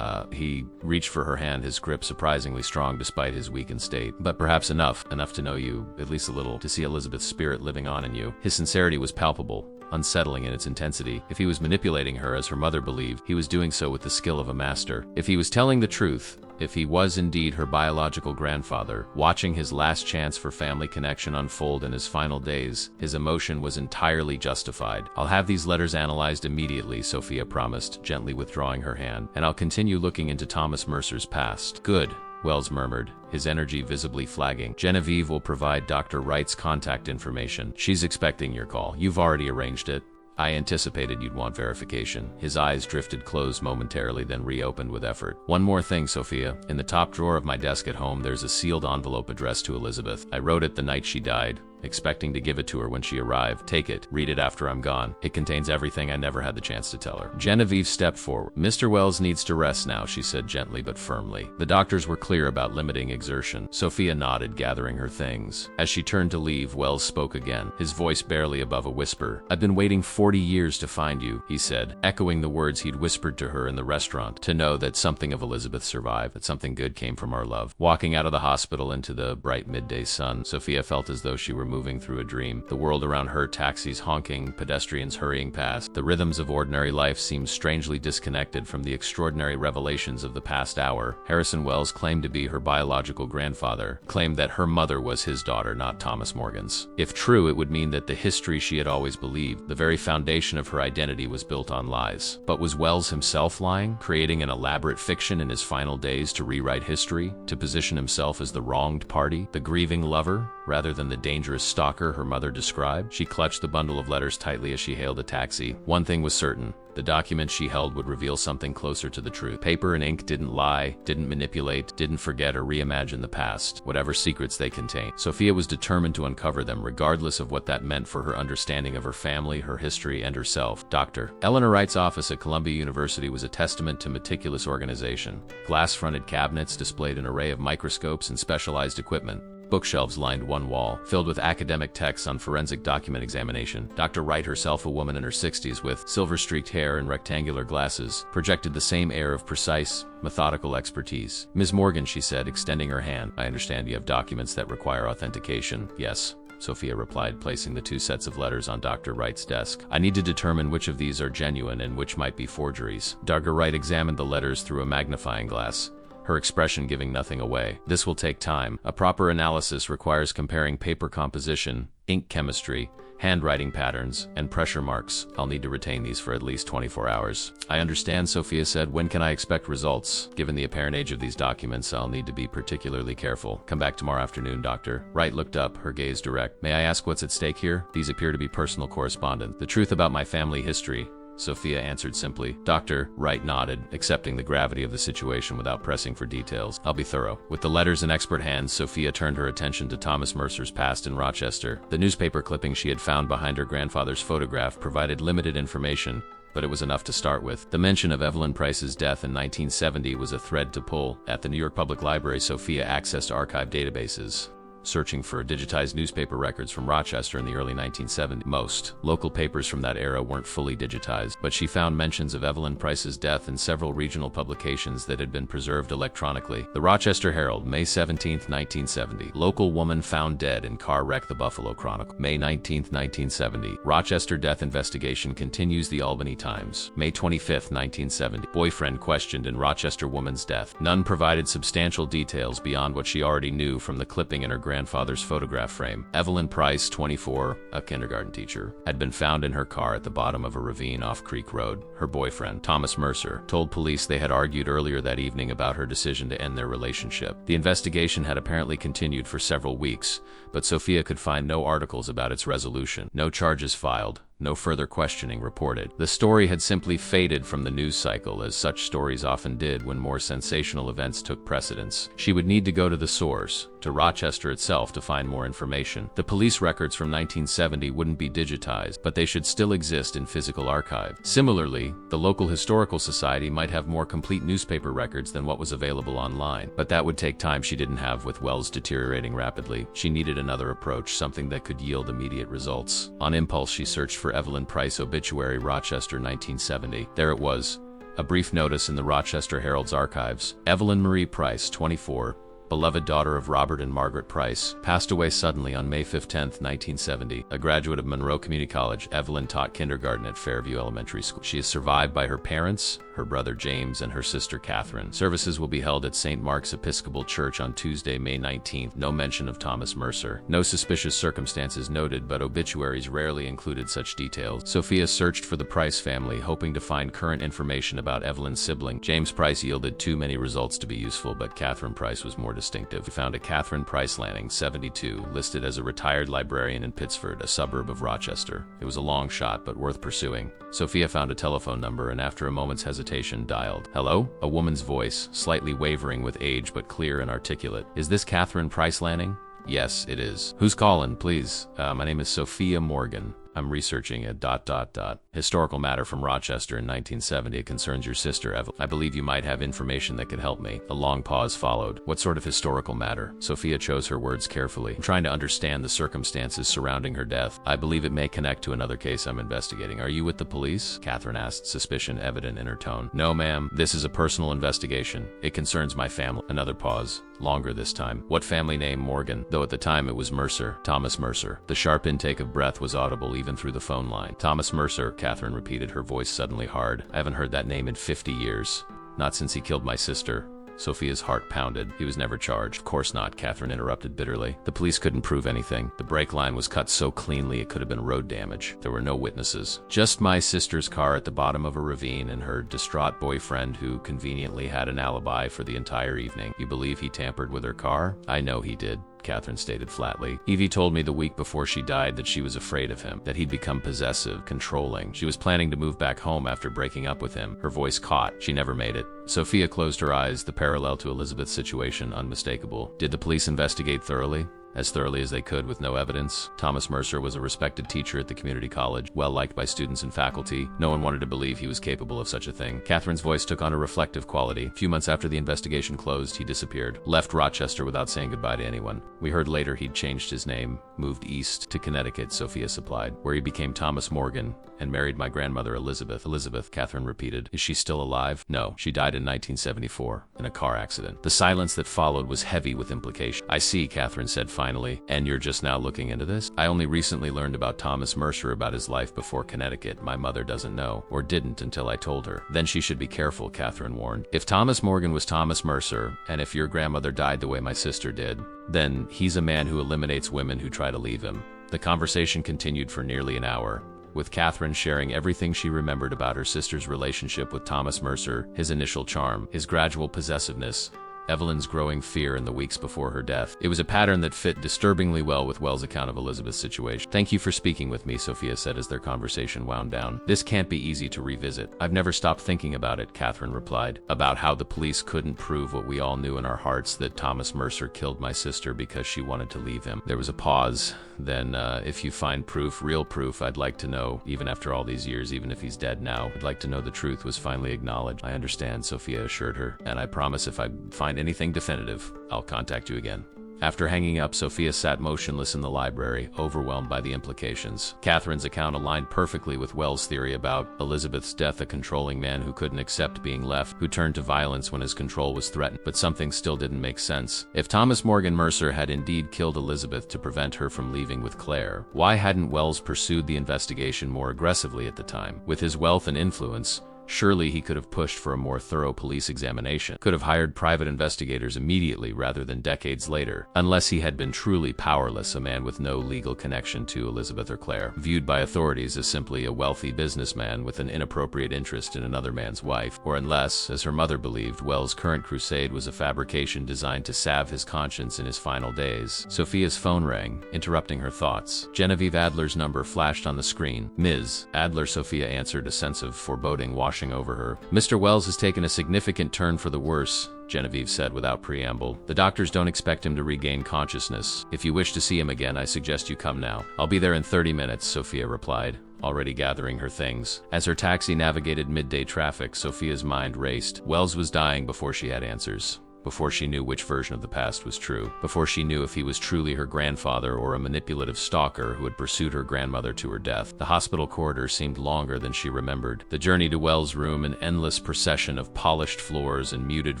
He reached for her hand, his grip surprisingly strong despite his weakened state. But perhaps enough to know you, at least a little, to see Elizabeth's spirit living on in you. His sincerity was palpable, unsettling in its intensity. If he was manipulating her as her mother believed, he was doing so with the skill of a master. If he was telling the truth, if he was indeed her biological grandfather, watching his last chance for family connection unfold in his final days, his emotion was entirely justified. I'll have these letters analyzed immediately, Sophia promised, gently withdrawing her hand, and I'll continue looking into Thomas Mercer's past. Good, Wells murmured, his energy visibly flagging. Genevieve will provide Dr. Wright's contact information. She's expecting your call. You've already arranged it. I anticipated you'd want verification. His eyes drifted closed momentarily, then reopened with effort. One more thing, Sophia. In the top drawer of my desk at home, there's a sealed envelope addressed to Elizabeth. I wrote it the night she died, expecting to give it to her when she arrived. Take it. Read it after I'm gone. It contains everything I never had the chance to tell her. Genevieve stepped forward. Mr. Wells needs to rest now, she said gently but firmly. The doctors were clear about limiting exertion. Sophia nodded, gathering her things. As she turned to leave, Wells spoke again, his voice barely above a whisper. I've been waiting 40 years to find you, he said, echoing the words he'd whispered to her in the restaurant, to know that something of Elizabeth survived, that something good came from our love. Walking out of the hospital into the bright midday sun, Sophia felt as though she were moving through a dream. The world around her, taxis honking, pedestrians hurrying past. The rhythms of ordinary life seemed strangely disconnected from the extraordinary revelations of the past hour. Harrison Wells claimed to be her biological grandfather, claimed that her mother was his daughter, not Thomas Morgan's. If true, it would mean that the history she had always believed, the very foundation of her identity, was built on lies. But was Wells himself lying, creating an elaborate fiction in his final days to rewrite history, to position himself as the wronged party, the grieving lover, rather than the dangerous stalker her mother described? She clutched the bundle of letters tightly as she hailed a taxi. One thing was certain. The document she held would reveal something closer to the truth. Paper and ink didn't lie, didn't manipulate, didn't forget or reimagine the past, whatever secrets they contained. Sophia was determined to uncover them, regardless of what that meant for her understanding of her family, her history, and herself. Dr. Eleanor Wright's office at Columbia University was a testament to meticulous organization. Glass-fronted cabinets displayed an array of microscopes and specialized equipment. Bookshelves lined one wall, filled with academic texts on forensic document examination. Dr. Wright, herself a woman in her 60s with silver-streaked hair and rectangular glasses, projected the same air of precise, methodical expertise. Ms. Morgan, she said, extending her hand. I understand you have documents that require authentication. Yes, Sophia replied, placing the two sets of letters on Dr. Wright's desk. I need to determine which of these are genuine and which might be forgeries. Dr. Wright examined the letters through a magnifying glass, her expression giving nothing away. This will take time. A proper analysis requires comparing paper composition, ink chemistry, handwriting patterns, and pressure marks. I'll need to retain these for at least 24 hours. I understand, Sophia said. When can I expect results? Given the apparent age of these documents, I'll need to be particularly careful. Come back tomorrow afternoon, doctor. Wright looked up, her gaze direct. May I ask what's at stake here? These appear to be personal correspondence. The truth about my family history, Sophia answered simply. Doctor, Wright nodded, accepting the gravity of the situation without pressing for details. I'll be thorough. With the letters in expert hands, Sophia turned her attention to Thomas Mercer's past in Rochester. The newspaper clipping she had found behind her grandfather's photograph provided limited information, but it was enough to start with. The mention of Evelyn Price's death in 1970 was a thread to pull. At the New York Public Library, Sophia accessed archive databases, searching for digitized newspaper records from Rochester in the early 1970s. Most local papers from that era weren't fully digitized, but she found mentions of Evelyn Price's death in several regional publications that had been preserved electronically. The Rochester Herald, May 17, 1970. Local woman found dead in car wreck. The Buffalo Chronicle, May 19, 1970. Rochester death investigation continues. The Albany Times, May 25, 1970. Boyfriend questioned in Rochester woman's death. None provided substantial details beyond what she already knew from the clipping in her grandfather's photograph frame. Evelyn Price, 24, a kindergarten teacher, had been found in her car at the bottom of a ravine off Creek Road. Her boyfriend, Thomas Mercer, told police they had argued earlier that evening about her decision to end their relationship. The investigation had apparently continued for several weeks, but Sophia could find no articles about its resolution. No charges filed. No further questioning reported. The story had simply faded from the news cycle, as such stories often did when more sensational events took precedence. She would need to go to the source, to Rochester itself, to find more information. The police records from 1970 wouldn't be digitized, but they should still exist in physical archive. Similarly, the local historical society might have more complete newspaper records than what was available online, but that would take time she didn't have with wells deteriorating rapidly. She needed another approach, something that could yield immediate results. On impulse, she searched for Evelyn Price obituary, Rochester, 1970. There it was, a brief notice in the Rochester Herald's archives. Evelyn Marie Price, 24, beloved daughter of Robert and Margaret Price, passed away suddenly on May 15, 1970. A graduate of Monroe Community College, Evelyn taught kindergarten at Fairview Elementary School. She is survived by her parents, her brother James, and her sister Catherine. Services will be held at St. Mark's Episcopal Church on Tuesday, May 19th. No mention of Thomas Mercer. No suspicious circumstances noted, but obituaries rarely included such details. Sophia searched for the Price family, hoping to find current information about Evelyn's sibling. James Price yielded too many results to be useful, but Catherine Price was more distinctive. We found a Catherine Price Lanning, 72, listed as a retired librarian in Pittsford, a suburb of Rochester. It was a long shot, but worth pursuing. Sophia found a telephone number and, after a moment's hesitation, dialed. Hello? A woman's voice, slightly wavering with age but clear and articulate. Is this Catherine Price Lanning? Yes, it is. Who's calling, please? My name is Sophia Morgan. I'm researching a ... historical matter from Rochester in 1970. It concerns your sister, Evelyn. I believe you might have information that could help me. A long pause followed. What sort of historical matter? Sophia chose her words carefully. I'm trying to understand the circumstances surrounding her death. I believe it may connect to another case I'm investigating. Are you with the police? Catherine asked, suspicion evident in her tone. No, ma'am. This is a personal investigation. It concerns my family. Another pause. Longer this time. What family name? Morgan. Though at the time it was Mercer. Thomas Mercer. The sharp intake of breath was audible even through the phone line. Thomas Mercer, Catherine repeated, her voice suddenly hard. I haven't heard that name in 50 years. Not since he killed my sister. Sophia's heart pounded. He was never charged. Of course not, Catherine interrupted bitterly. The police couldn't prove anything. The brake line was cut so cleanly it could have been road damage. There were no witnesses. Just my sister's car at the bottom of a ravine and her distraught boyfriend who conveniently had an alibi for the entire evening. You believe he tampered with her car? I know he did, Catherine stated flatly. Evie told me the week before she died that she was afraid of him, that he'd become possessive, controlling. She was planning to move back home after breaking up with him. Her voice caught. She never made it. Sophia closed her eyes, the parallel to Elizabeth's situation unmistakable. Did the police investigate thoroughly? As thoroughly as they could with no evidence. Thomas Mercer was a respected teacher at the community college, well liked by students and faculty. No one wanted to believe he was capable of such a thing. Catherine's voice took on a reflective quality. A few months after the investigation closed, he disappeared. Left Rochester without saying goodbye to anyone. We heard later he'd changed his name, moved east to Connecticut, Sophia supplied, where he became Thomas Morgan and married my grandmother Elizabeth. Elizabeth, Catherine repeated. Is she still alive? No, she died in 1974 in a car accident. The silence that followed was heavy with implication. I see, Catherine said finally. And you're just now looking into this? I only recently learned about Thomas Mercer, about his life before Connecticut. My mother doesn't know, or didn't until I told her. Then she should be careful, Catherine warned. If Thomas Morgan was Thomas Mercer, and if your grandmother died the way my sister did, then he's a man who eliminates women who try to leave him. The conversation continued for nearly an hour, with Catherine sharing everything she remembered about her sister's relationship with Thomas Mercer, his initial charm, his gradual possessiveness, Evelyn's growing fear in the weeks before her death. It was a pattern that fit disturbingly well with Wells' account of Elizabeth's situation. "Thank you for speaking with me," Sophia said as their conversation wound down. "This can't be easy to revisit." "I've never stopped thinking about it," Catherine replied. "About how the police couldn't prove what we all knew in our hearts, that Thomas Mercer killed my sister because she wanted to leave him." There was a pause. Then, "If you find proof, real proof, I'd like to know, even after all these years, even if he's dead now, I'd like to know the truth was finally acknowledged." "I understand," Sophia assured her, "and I promise if I find anything definitive, I'll contact you again." After hanging up, Sophia sat motionless in the library, overwhelmed by the implications. Catherine's account aligned perfectly with Wells' theory about Elizabeth's death, a controlling man who couldn't accept being left, who turned to violence when his control was threatened. But something still didn't make sense. If Thomas Morgan Mercer had indeed killed Elizabeth to prevent her from leaving with Claire, why hadn't Wells pursued the investigation more aggressively at the time? With his wealth and influence, surely he could have pushed for a more thorough police examination, could have hired private investigators immediately rather than decades later. Unless he had been truly powerless, a man with no legal connection to Elizabeth or Claire, viewed by authorities as simply a wealthy businessman with an inappropriate interest in another man's wife. Or unless, as her mother believed, Wells' current crusade was a fabrication designed to salve his conscience in his final days. Sophia's phone rang, interrupting her thoughts. Genevieve Adler's number flashed on the screen. "Ms. Adler," Sophia answered, a sense of foreboding washing over her. "Mr. Wells has taken a significant turn for the worse," Genevieve said without preamble. "The doctors don't expect him to regain consciousness. If you wish to see him again, I suggest you come now." "I'll be there in 30 minutes, Sophia replied, already gathering her things. As her taxi navigated midday traffic, Sophia's mind raced. Wells was dying before she had answers. Before she knew which version of the past was true. Before she knew if he was truly her grandfather or a manipulative stalker who had pursued her grandmother to her death. The hospital corridor seemed longer than she remembered. The journey to Wells' room, an endless procession of polished floors and muted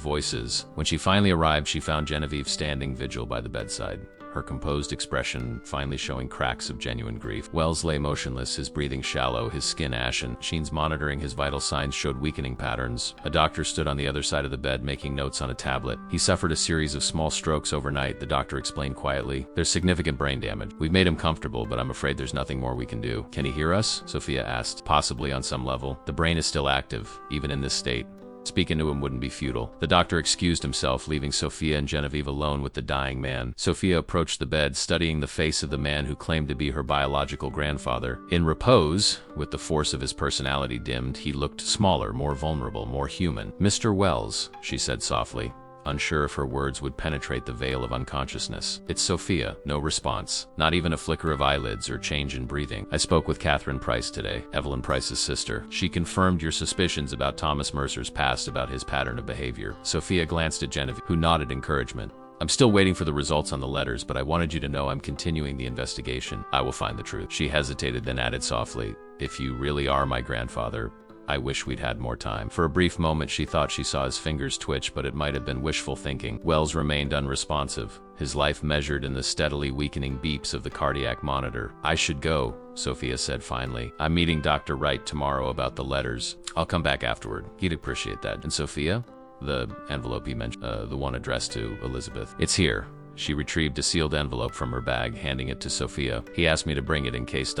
voices. When she finally arrived, she found Genevieve standing vigil by the bedside, her composed expression finally showing cracks of genuine grief. Wells lay motionless, his breathing shallow, his skin ashen. Machines monitoring his vital signs showed weakening patterns. A doctor stood on the other side of the bed making notes on a tablet. "He suffered a series of small strokes overnight," the doctor explained quietly. "There's significant brain damage. We've made him comfortable, but I'm afraid there's nothing more we can do." "Can he hear us?" Sophia asked. "Possibly on some level. The brain is still active, even in this state. Speaking to him wouldn't be futile." The doctor excused himself, leaving Sophia and Genevieve alone with the dying man. Sophia approached the bed, studying the face of the man who claimed to be her biological grandfather. In repose, with the force of his personality dimmed, he looked smaller, more vulnerable, more human. "Mr. Wells," she said softly, unsure if her words would penetrate the veil of unconsciousness. "It's Sophia." No response. Not even a flicker of eyelids or change in breathing. "I spoke with Catherine Price today, Evelyn Price's sister. She confirmed your suspicions about Thomas Mercer's past, about his pattern of behavior." Sophia glanced at Genevieve, who nodded encouragement. "I'm still waiting for the results on the letters, but I wanted you to know I'm continuing the investigation. I will find the truth." She hesitated, then added softly, "If you really are my grandfather, I wish we'd had more time." For a brief moment she thought she saw his fingers twitch, but it might have been wishful thinking. Wells remained unresponsive, his life measured in the steadily weakening beeps of the cardiac monitor. "I should go," Sophia said finally. "I'm meeting Dr. Wright tomorrow about the letters. I'll come back afterward. He'd appreciate that." "And Sophia?" "The envelope you mentioned, the one addressed to Elizabeth." "It's here." She retrieved a sealed envelope from her bag, handing it to Sophia. "He asked me to bring it in case ...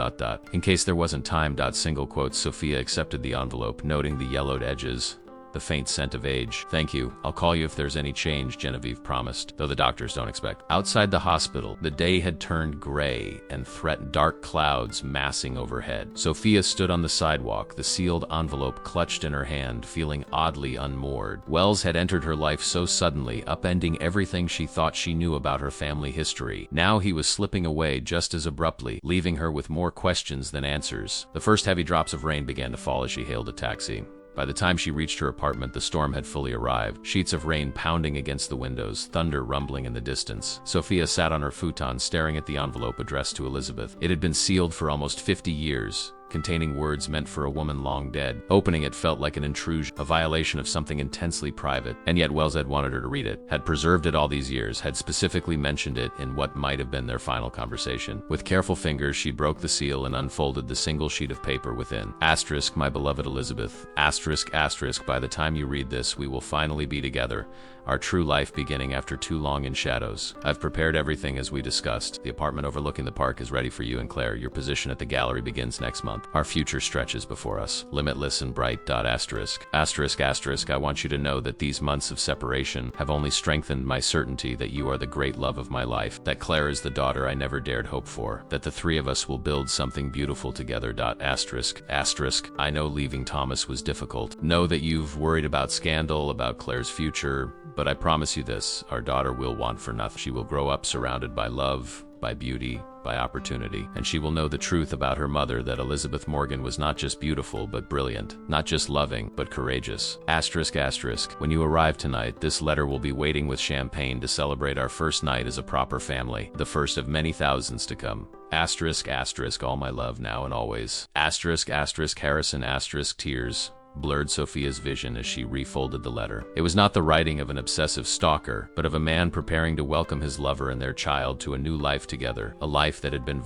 In case there wasn't time ... single quotes. Sophia accepted the envelope, noting the yellowed edges, the faint scent of age. "Thank you. I'll call you if there's any change," Genevieve promised, though the doctors don't expect. Outside the hospital, the day had turned gray and threatened, dark clouds massing overhead. Sophia stood on the sidewalk, the sealed envelope clutched in her hand, feeling oddly unmoored. Wells had entered her life so suddenly, upending everything she thought she knew about her family history. Now he was slipping away just as abruptly, leaving her with more questions than answers. The first heavy drops of rain began to fall as she hailed a taxi. By the time she reached her apartment, the storm had fully arrived, sheets of rain pounding against the windows, thunder rumbling in the distance. Sophia sat on her futon, staring at the envelope addressed to Elizabeth. It had been sealed for almost 50 years, containing words meant for a woman long dead. Opening it felt like an intrusion, a violation of something intensely private, and yet Wells had wanted her to read it, had preserved it all these years, had specifically mentioned it in what might have been their final conversation. With careful fingers, she broke the seal and unfolded the single sheet of paper within. Asterisk, my beloved Elizabeth. Asterisk, asterisk, by the time you read this, we will finally be together. Our true life beginning after too long in shadows. I've prepared everything as we discussed. The apartment overlooking the park is ready for you and Claire. Your position at the gallery begins next month. Our future stretches before us. Limitless and bright. Asterisk. Asterisk, asterisk, I want you to know that these months of separation have only strengthened my certainty that you are the great love of my life, that Claire is the daughter I never dared hope for, that the three of us will build something beautiful together. Asterisk. Asterisk, I know leaving Thomas was difficult. Know that you've worried about scandal, about Claire's future, but I promise you this, our daughter will want for nothing. She will grow up surrounded by love, by beauty, by opportunity, and she will know the truth about her mother, that Elizabeth Morgan was not just beautiful, but brilliant, not just loving, but courageous. Asterisk, asterisk, when you arrive tonight, this letter will be waiting with champagne to celebrate our first night as a proper family, the first of many thousands to come. Asterisk, asterisk, all my love now and always. Asterisk, asterisk, Harrison, asterisk, tears blurred Sophia's vision as she refolded the letter. It was not the writing of an obsessive stalker, but of a man preparing to welcome his lover and their child to a new life together, a life that had been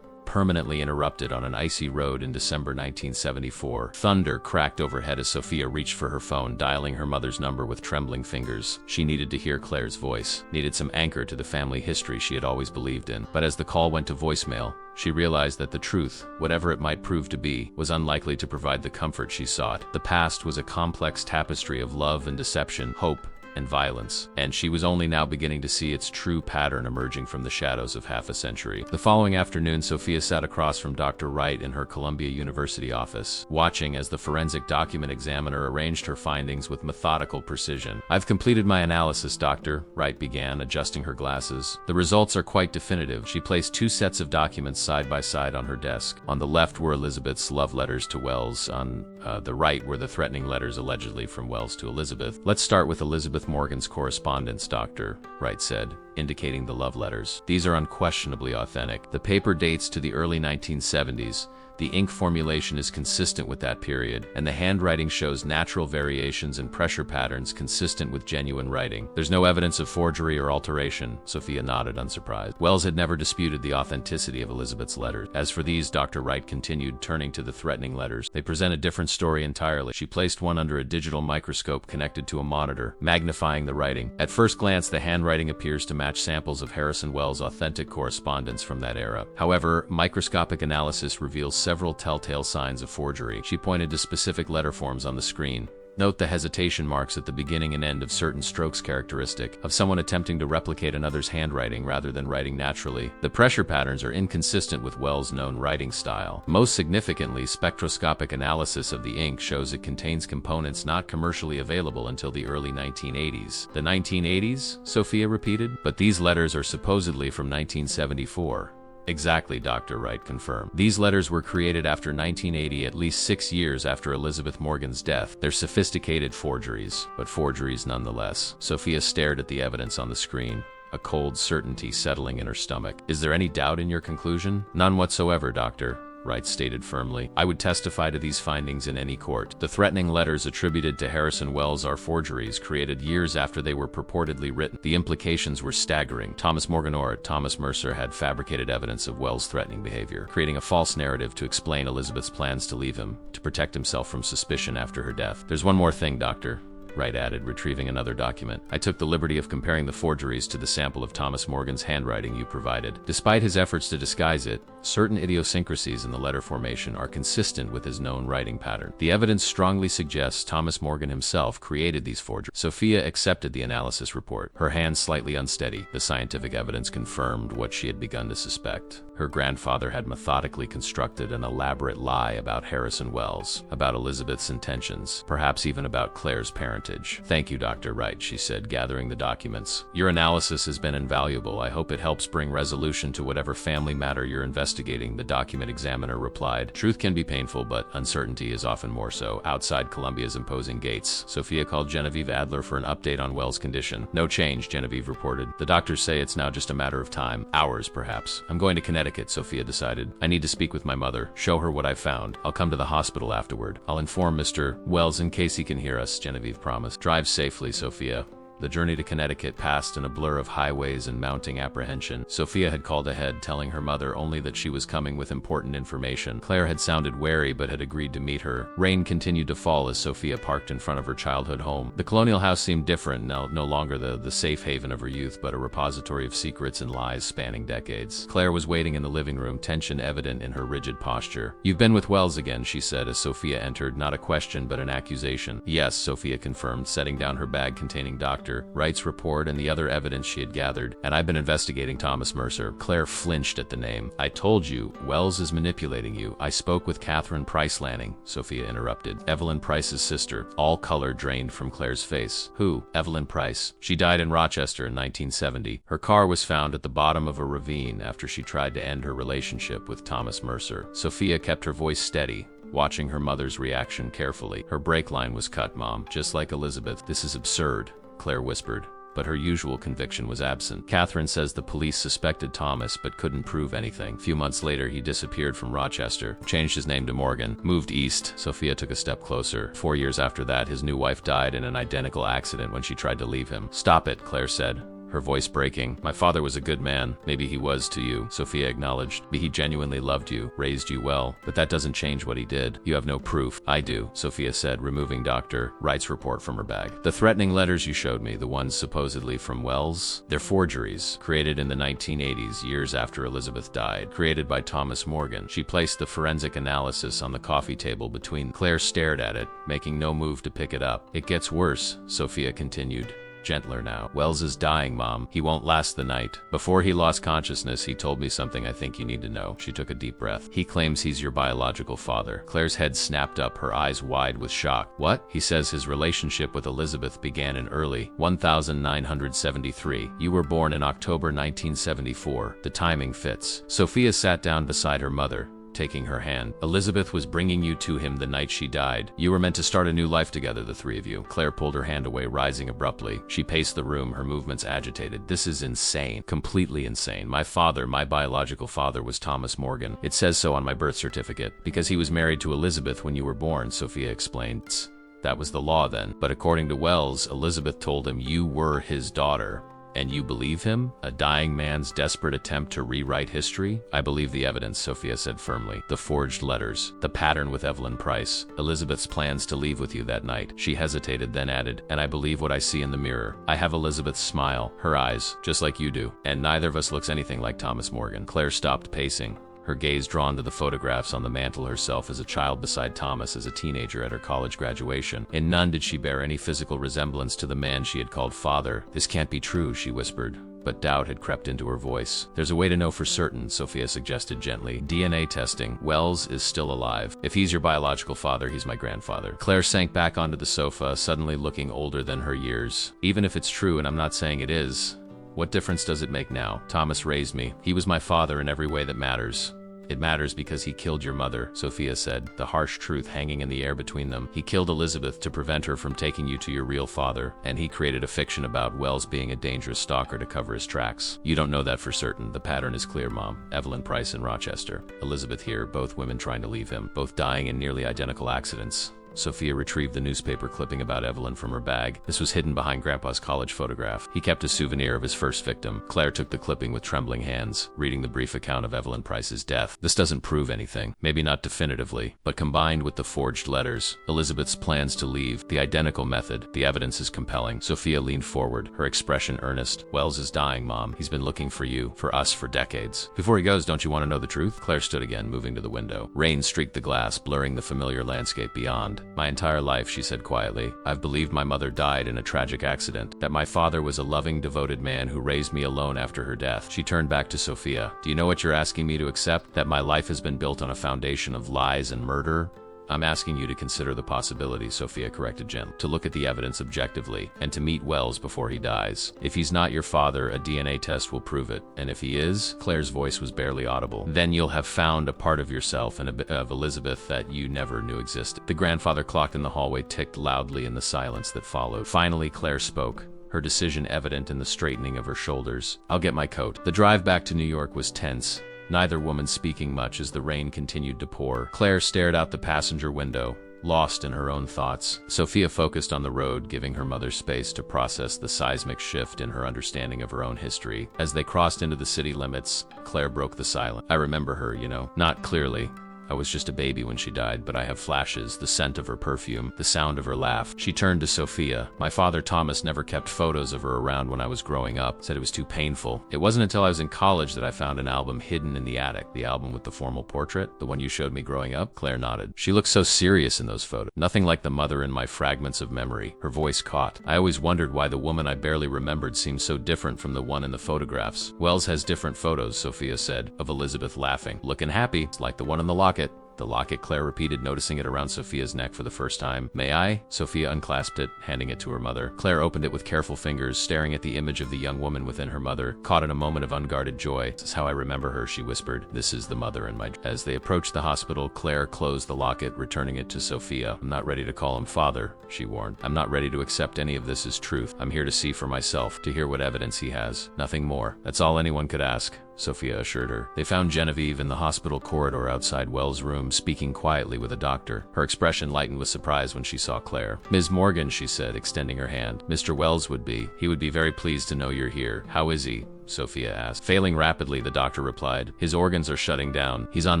permanently interrupted on an icy road in December 1974. Thunder cracked overhead as Sophia reached for her phone, dialing her mother's number with trembling fingers. She needed to hear Claire's voice, needed some anchor to the family history she had always believed in. But as the call went to voicemail, she realized that the truth, whatever it might prove to be, was unlikely to provide the comfort she sought. The past was a complex tapestry of love and deception, hope and violence, and she was only now beginning to see its true pattern emerging from the shadows of half a century. The following afternoon, Sophia sat across from Dr. Wright in her Columbia University office, watching as the forensic document examiner arranged her findings with methodical precision. I've completed my analysis, Doctor, Wright began, adjusting her glasses. The results are quite definitive. She placed two sets of documents side by side on her desk. On the left were Elizabeth's love letters to Wells. On the right were the threatening letters allegedly from Wells to Elizabeth. Let's start with Elizabeth Morgan's correspondence, Doctor, Wright said, indicating the love letters. These are unquestionably authentic. The paper dates to the early 1970s. The ink formulation is consistent with that period, and the handwriting shows natural variations and pressure patterns consistent with genuine writing. There's no evidence of forgery or alteration. Sophia nodded, unsurprised. Wells had never disputed the authenticity of Elizabeth's letters. As for these, Dr. Wright continued, turning to the threatening letters. They present a different story entirely. She placed one under a digital microscope connected to a monitor, magnifying the writing. At first glance, the handwriting appears to match samples of Harrison Wells' authentic correspondence from that era. However, microscopic analysis reveals several telltale signs of forgery. She pointed to specific letter forms on the screen. Note the hesitation marks at the beginning and end of certain strokes, characteristic of someone attempting to replicate another's handwriting rather than writing naturally. The pressure patterns are inconsistent with Wells' known writing style. Most significantly, spectroscopic analysis of the ink shows it contains components not commercially available until the early 1980s. The 1980s? Sophia repeated. But these letters are supposedly from 1974. Exactly, Dr. Wright confirmed. These letters were created after 1980, at least 6 years after Elizabeth Morgan's death. They're sophisticated forgeries, but forgeries nonetheless. Sophia stared at the evidence on the screen, a cold certainty settling in her stomach. Is there any doubt in your conclusion? None whatsoever, Doctor, Wright stated firmly. I would testify to these findings in any court. The threatening letters attributed to Harrison Wells are forgeries created years after they were purportedly written. The implications were staggering. Thomas Morgan or Thomas Mercer had fabricated evidence of Wells' threatening behavior, creating a false narrative to explain Elizabeth's plans to leave him, to protect himself from suspicion after her death. There's one more thing, Doctor, Wright added, retrieving another document. I took the liberty of comparing the forgeries to the sample of Thomas Morgan's handwriting you provided. Despite his efforts to disguise it, certain idiosyncrasies in the letter formation are consistent with his known writing pattern. The evidence strongly suggests Thomas Morgan himself created these forgeries. Sophia accepted the analysis report, her hands slightly unsteady. The scientific evidence confirmed what she had begun to suspect. Her grandfather had methodically constructed an elaborate lie about Harrison Wells, about Elizabeth's intentions, perhaps even about Claire's parentage. Thank you, Dr. Wright, she said, gathering the documents. Your analysis has been invaluable. I hope it helps bring resolution to whatever family matter you're investigating, the document examiner replied. Truth can be painful, but uncertainty is often more so. Outside Columbia's imposing gates, Sophia called Genevieve Adler for an update on Wells' condition. No change, Genevieve reported. The doctors say it's now just a matter of time. Hours, perhaps. I'm going to connect Connecticut, Sophia decided. I need to speak with my mother, show her what I found. I'll come to the hospital afterward. I'll inform Mr. Wells in case he can hear us, Genevieve promised. Drive safely, Sophia. The journey to Connecticut passed in a blur of highways and mounting apprehension. Sophia had called ahead, telling her mother only that she was coming with important information. Claire had sounded wary but had agreed to meet her. Rain continued to fall as Sophia parked in front of her childhood home. The colonial house seemed different, now no longer the safe haven of her youth, but a repository of secrets and lies spanning decades. Claire was waiting in the living room, tension evident in her rigid posture. "You've been with Wells again," she said as Sophia entered, not a question but an accusation. "Yes," Sophia confirmed, setting down her bag containing Dr. Wright's report and the other evidence she had gathered. "And I've been investigating Thomas Mercer." Claire flinched at the name. "I told you, Wells is manipulating you. I spoke with Catherine Price Lanning," Sophia interrupted. "Evelyn Price's sister." All color drained from Claire's face. "Who? Evelyn Price?" "She died in Rochester in 1970. Her car was found at the bottom of a ravine after she tried to end her relationship with Thomas Mercer." Sophia kept her voice steady, watching her mother's reaction carefully. "Her brake line was cut, Mom, just like Elizabeth." "This is absurd," Claire whispered, but her usual conviction was absent. "Catherine says the police suspected Thomas but couldn't prove anything. A few months later, he disappeared from Rochester, changed his name to Morgan, moved east." Sophia took a step closer. 4 years after that, his new wife died in an identical accident when she tried to leave him. "Stop it," Claire said, her voice breaking. "My father was a good man. Maybe he was to you," Sophia acknowledged. "He genuinely loved you, raised you well, but that doesn't change what he did. You have no proof." "I do," Sophia said, removing Dr. Wright's report from her bag. "The threatening letters you showed me, the ones supposedly from Wells, they're forgeries, created in the 1980s, years after Elizabeth died, created by Thomas Morgan." She placed the forensic analysis on the coffee table between. Claire stared at it, making no move to pick it up. "It gets worse," Sophia continued, gentler now. "Wells is dying, Mom. He won't last the night. Before he lost consciousness, he told me something I think you need to know." She took a deep breath. "He claims he's your biological father." Claire's head snapped up, her eyes wide with shock. "What?" "He says his relationship with Elizabeth began in early 1973. You were born in October 1974. The timing fits." Sophia sat down beside her mother, taking her hand. "Elizabeth was bringing you to him the night she died. You were meant to start a new life together, the three of you." Claire pulled her hand away, rising abruptly. She paced the room, her movements agitated. "This is insane. Completely insane. My father, my biological father, was Thomas Morgan. It says so on my birth certificate. Because he was married to Elizabeth when you were born," Sophia explained. "Tsk. That was the law then. But according to Wells, Elizabeth told him you were his daughter. And you believe him? A dying man's desperate attempt to rewrite history?" "I believe the evidence," Sophia said firmly. "The forged letters, the pattern with Evelyn Price, Elizabeth's plans to leave with you that night." She hesitated, then added, "And I believe what I see in the mirror. I have Elizabeth's smile, her eyes, just like you do. And neither of us looks anything like Thomas Morgan." Claire stopped pacing, her gaze drawn to the photographs on the mantel, herself as a child beside Thomas as a teenager at her college graduation. In none did she bear any physical resemblance to the man she had called father. "This can't be true," she whispered, but doubt had crept into her voice. "There's a way to know for certain," Sophia suggested gently. "DNA testing. Wells is still alive. If he's your biological father, he's my grandfather." Claire sank back onto the sofa, suddenly looking older than her years. "Even if it's true, and I'm not saying it is, what difference does it make now? Thomas raised me. He was my father in every way that matters." "It matters because he killed your mother," Sophia said, the harsh truth hanging in the air between them. "He killed Elizabeth to prevent her from taking you to your real father, and he created a fiction about Wells being a dangerous stalker to cover his tracks. You don't know that for certain. The pattern is clear, Mom. Evelyn Price in Rochester, Elizabeth here, both women trying to leave him, both dying in nearly identical accidents." Sophia retrieved the newspaper clipping about Evelyn from her bag. This was hidden behind Grandpa's college photograph. He kept a souvenir of his first victim. Claire took the clipping with trembling hands, reading the brief account of Evelyn Price's death. "This doesn't prove anything. Maybe not definitively, but combined with the forged letters, Elizabeth's plans to leave, the identical method, the evidence is compelling." Sophia leaned forward, her expression earnest. "Wells is dying, Mom. He's been looking for you, for us, for decades. Before he goes, don't you want to know the truth?" Claire stood again, moving to the window. Rain streaked the glass, blurring the familiar landscape beyond. "My entire life," she said quietly, "I've believed my mother died in a tragic accident, that my father was a loving, devoted man who raised me alone after her death." She turned back to Sophia. "Do you know what you're asking me to accept? That my life has been built on a foundation of lies and murder?" "I'm asking you to consider the possibility," Sophia corrected gently, "to look at the evidence objectively, and to meet Wells before he dies. If he's not your father, a DNA test will prove it. And if he is," Claire's voice was barely audible, "then you'll have found a part of yourself and a bit of Elizabeth that you never knew existed." The grandfather clock in the hallway ticked loudly in the silence that followed. Finally, Claire spoke, her decision evident in the straightening of her shoulders. "I'll get my coat." The drive back to New York was tense. neither woman speaking much as the rain continued to pour. Claire stared out the passenger window, lost in her own thoughts. Sophia focused on the road, giving her mother space to process the seismic shift in her understanding of her own history. As they crossed into the city limits, Claire broke the silence. I remember her, not clearly. I was just a baby when she died, but I have flashes, the scent of her perfume, the sound of her laugh. She turned to Sophia. My father Thomas never kept photos of her around when I was growing up, said it was too painful. It wasn't until I was in college that I found an album hidden in the attic. The album with the formal portrait, the one you showed me growing up? Claire nodded. She looked so serious in those photos. Nothing like the mother in my fragments of memory. Her voice caught. I always wondered why the woman I barely remembered seemed so different from the one in the photographs. Wells has different photos, Sophia said, of Elizabeth laughing. Looking happy, like the one in the locket. The locket, Claire repeated, noticing it around Sophia's neck for the first time. May I? Sophia unclasped it, handing it to her mother. Claire opened it with careful fingers, staring at the image of the young woman within her mother, caught in a moment of unguarded joy. This is how I remember her, she whispered. This is the mother in my... As they approached the hospital, Claire closed the locket, returning it to Sophia. I'm not ready to call him father, she warned. I'm not ready to accept any of this as truth. I'm here to see for myself, to hear what evidence he has. Nothing more. That's all anyone could ask, Sophia assured her. They found Genevieve in the hospital corridor outside Wells' room, speaking quietly with a doctor. Her expression lightened with surprise when she saw Claire. Ms. Morgan, she said, extending her hand. Mr. Wells would be. He would be very pleased to know you're here. How is he? Sophia asked. Failing rapidly, the doctor replied. His organs are shutting down. He's on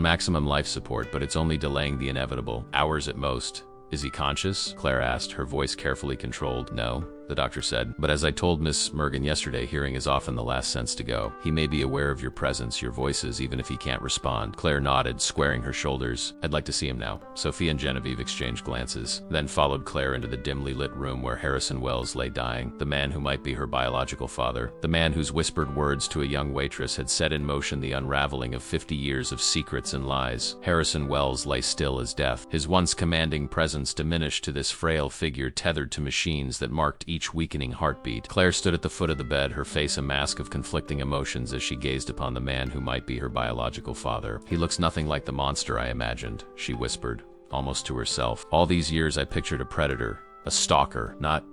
maximum life support, but it's only delaying the inevitable. Hours at most. Is he conscious? Claire asked, her voice carefully controlled. No, the doctor said. But as I told Miss Morgan yesterday, hearing is often the last sense to go. He may be aware of your presence, your voices, even if he can't respond. Claire nodded, squaring her shoulders. I'd like to see him now. Sophia and Genevieve exchanged glances, then followed Claire into the dimly lit room where Harrison Wells lay dying, the man who might be her biological father, the man whose whispered words to a young waitress had set in motion the unraveling of 50 years of secrets and lies. Harrison Wells lay still as death, his once commanding presence diminished to this frail figure tethered to machines that marked each weakening heartbeat. Claire stood at the foot of the bed, her face a mask of conflicting emotions as she gazed upon the man who might be her biological father. He looks nothing like the monster I imagined, she whispered, almost to herself. All these years I pictured a predator, a stalker, not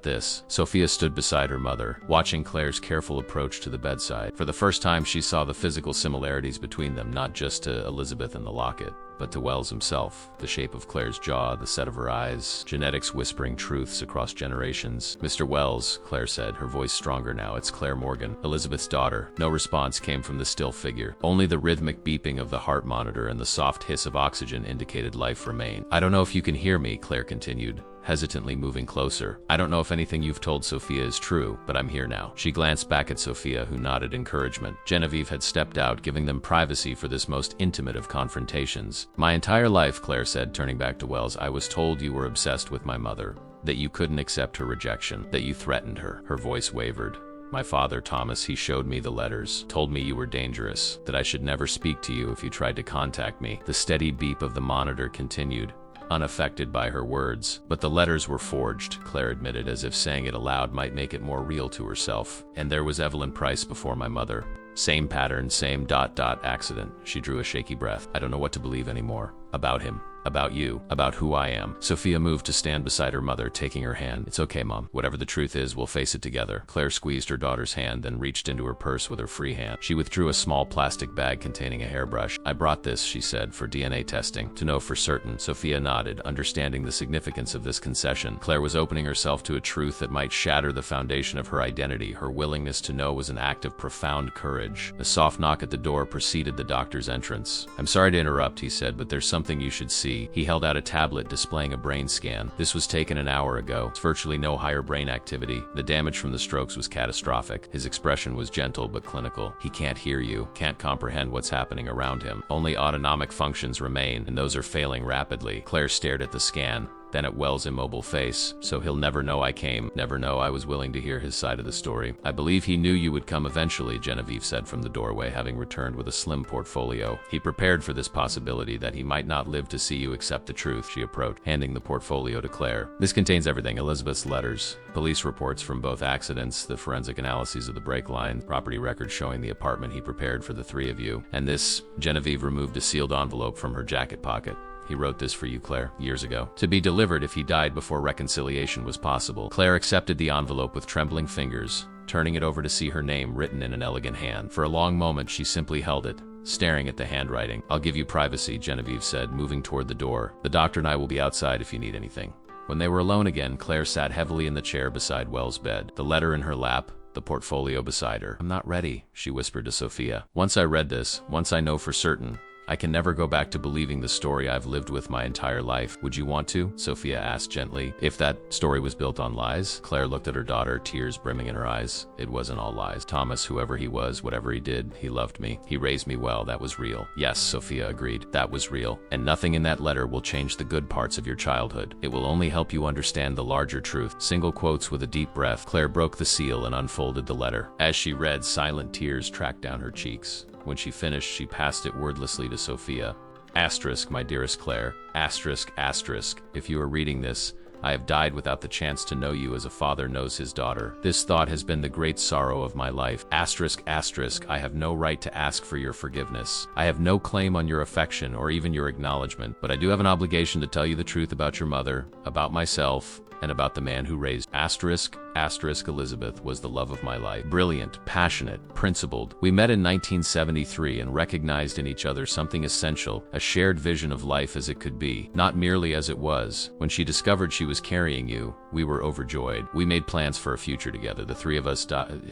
this. Sophia stood beside her mother, watching Claire's careful approach to the bedside. For the first time, she saw the physical similarities between them, not just to Elizabeth and the locket, but to Wells himself. The shape of Claire's jaw, the set of her eyes, genetics whispering truths across generations. Mr. Wells, Claire said, her voice stronger now. It's Claire Morgan, Elizabeth's daughter. No response came from the still figure. Only the rhythmic beeping of the heart monitor and the soft hiss of oxygen indicated life remained. I don't know if you can hear me, Claire continued, hesitantly moving closer. I don't know if anything you've told Sophia is true, but I'm here now. She glanced back at Sophia, who nodded encouragement. Genevieve had stepped out, giving them privacy for this most intimate of confrontations. My entire life, Claire said, turning back to Wells, I was told you were obsessed with my mother, that you couldn't accept her rejection, that you threatened her. Her voice wavered. My father, Thomas, he showed me the letters, told me you were dangerous, that I should never speak to you if you tried to contact me. The steady beep of the monitor continued, unaffected by her words. But the letters were forged, Claire admitted, as if saying it aloud might make it more real to herself. And there was Evelyn Price before my mother. Same pattern, same ... accident. She drew a shaky breath. I don't know what to believe anymore. About him. About you, about who I am. Sophia moved to stand beside her mother, taking her hand. It's okay, Mom. Whatever the truth is, we'll face it together. Claire squeezed her daughter's hand, then reached into her purse with her free hand. She withdrew a small plastic bag containing a hairbrush. I brought this, she said, for DNA testing, to know for certain. Sophia nodded, understanding the significance of this concession. Claire was opening herself to a truth that might shatter the foundation of her identity. Her willingness to know was an act of profound courage. A soft knock at the door preceded the doctor's entrance. I'm sorry to interrupt, he said, but there's something you should see. He held out a tablet displaying a brain scan. This was taken an hour ago. It's virtually no higher brain activity. The damage from the strokes was catastrophic. His expression was gentle but clinical. He can't hear you, can't comprehend what's happening around him. Only autonomic functions remain, and those are failing rapidly. Claire stared at the scan, then at Wells' immobile face. So he'll never know I came, never know I was willing to hear his side of the story. I believe he knew you would come eventually, Genevieve said from the doorway, having returned with a slim portfolio. He prepared for this possibility that he might not live to see you accept the truth. She approached, handing the portfolio to Claire. This contains everything: Elizabeth's letters, police reports from both accidents, the forensic analyses of the brake line, property records showing the apartment he prepared for the three of you. And this, Genevieve removed a sealed envelope from her jacket pocket. He wrote this for you, Claire, years ago, to be delivered if he died before reconciliation was possible. Claire accepted the envelope with trembling fingers, turning it over to see her name written in an elegant hand. For a long moment, she simply held it, staring at the handwriting. "I'll give you privacy," Genevieve said, moving toward the door. "The doctor and I will be outside if you need anything." When they were alone again, Claire sat heavily in the chair beside Wells' bed, the letter in her lap, the portfolio beside her. "I'm not ready," she whispered to Sophia. "Once I read this, once I know for certain, I can never go back to believing the story I've lived with my entire life. Would you want to?" Sophia asked gently. "If that story was built on lies?" Claire looked at her daughter, tears brimming in her eyes. "It wasn't all lies. Thomas, whoever he was, whatever he did, he loved me. He raised me well. That was real." "Yes," Sophia agreed. "That was real. And nothing in that letter will change the good parts of your childhood. It will only help you understand the larger truth." Single quotes with a deep breath, Claire broke the seal and unfolded the letter. As she read, silent tears tracked down her cheeks. When she finished, she passed it wordlessly to Sophia. Asterisk, my dearest Claire. Asterisk, asterisk. If you are reading this, I have died without the chance to know you as a father knows his daughter. This thought has been the great sorrow of my life. Asterisk, asterisk. I have no right to ask for your forgiveness. I have no claim on your affection or even your acknowledgement, but I do have an obligation to tell you the truth about your mother, about myself, and about the man who raised asterisk, asterisk. Elizabeth was the love of my life. Brilliant, passionate, principled. We met in 1973 and recognized in each other something essential, a shared vision of life as it could be, not merely as it was. When she discovered she was carrying you, we were overjoyed. We made plans for a future together. The three of us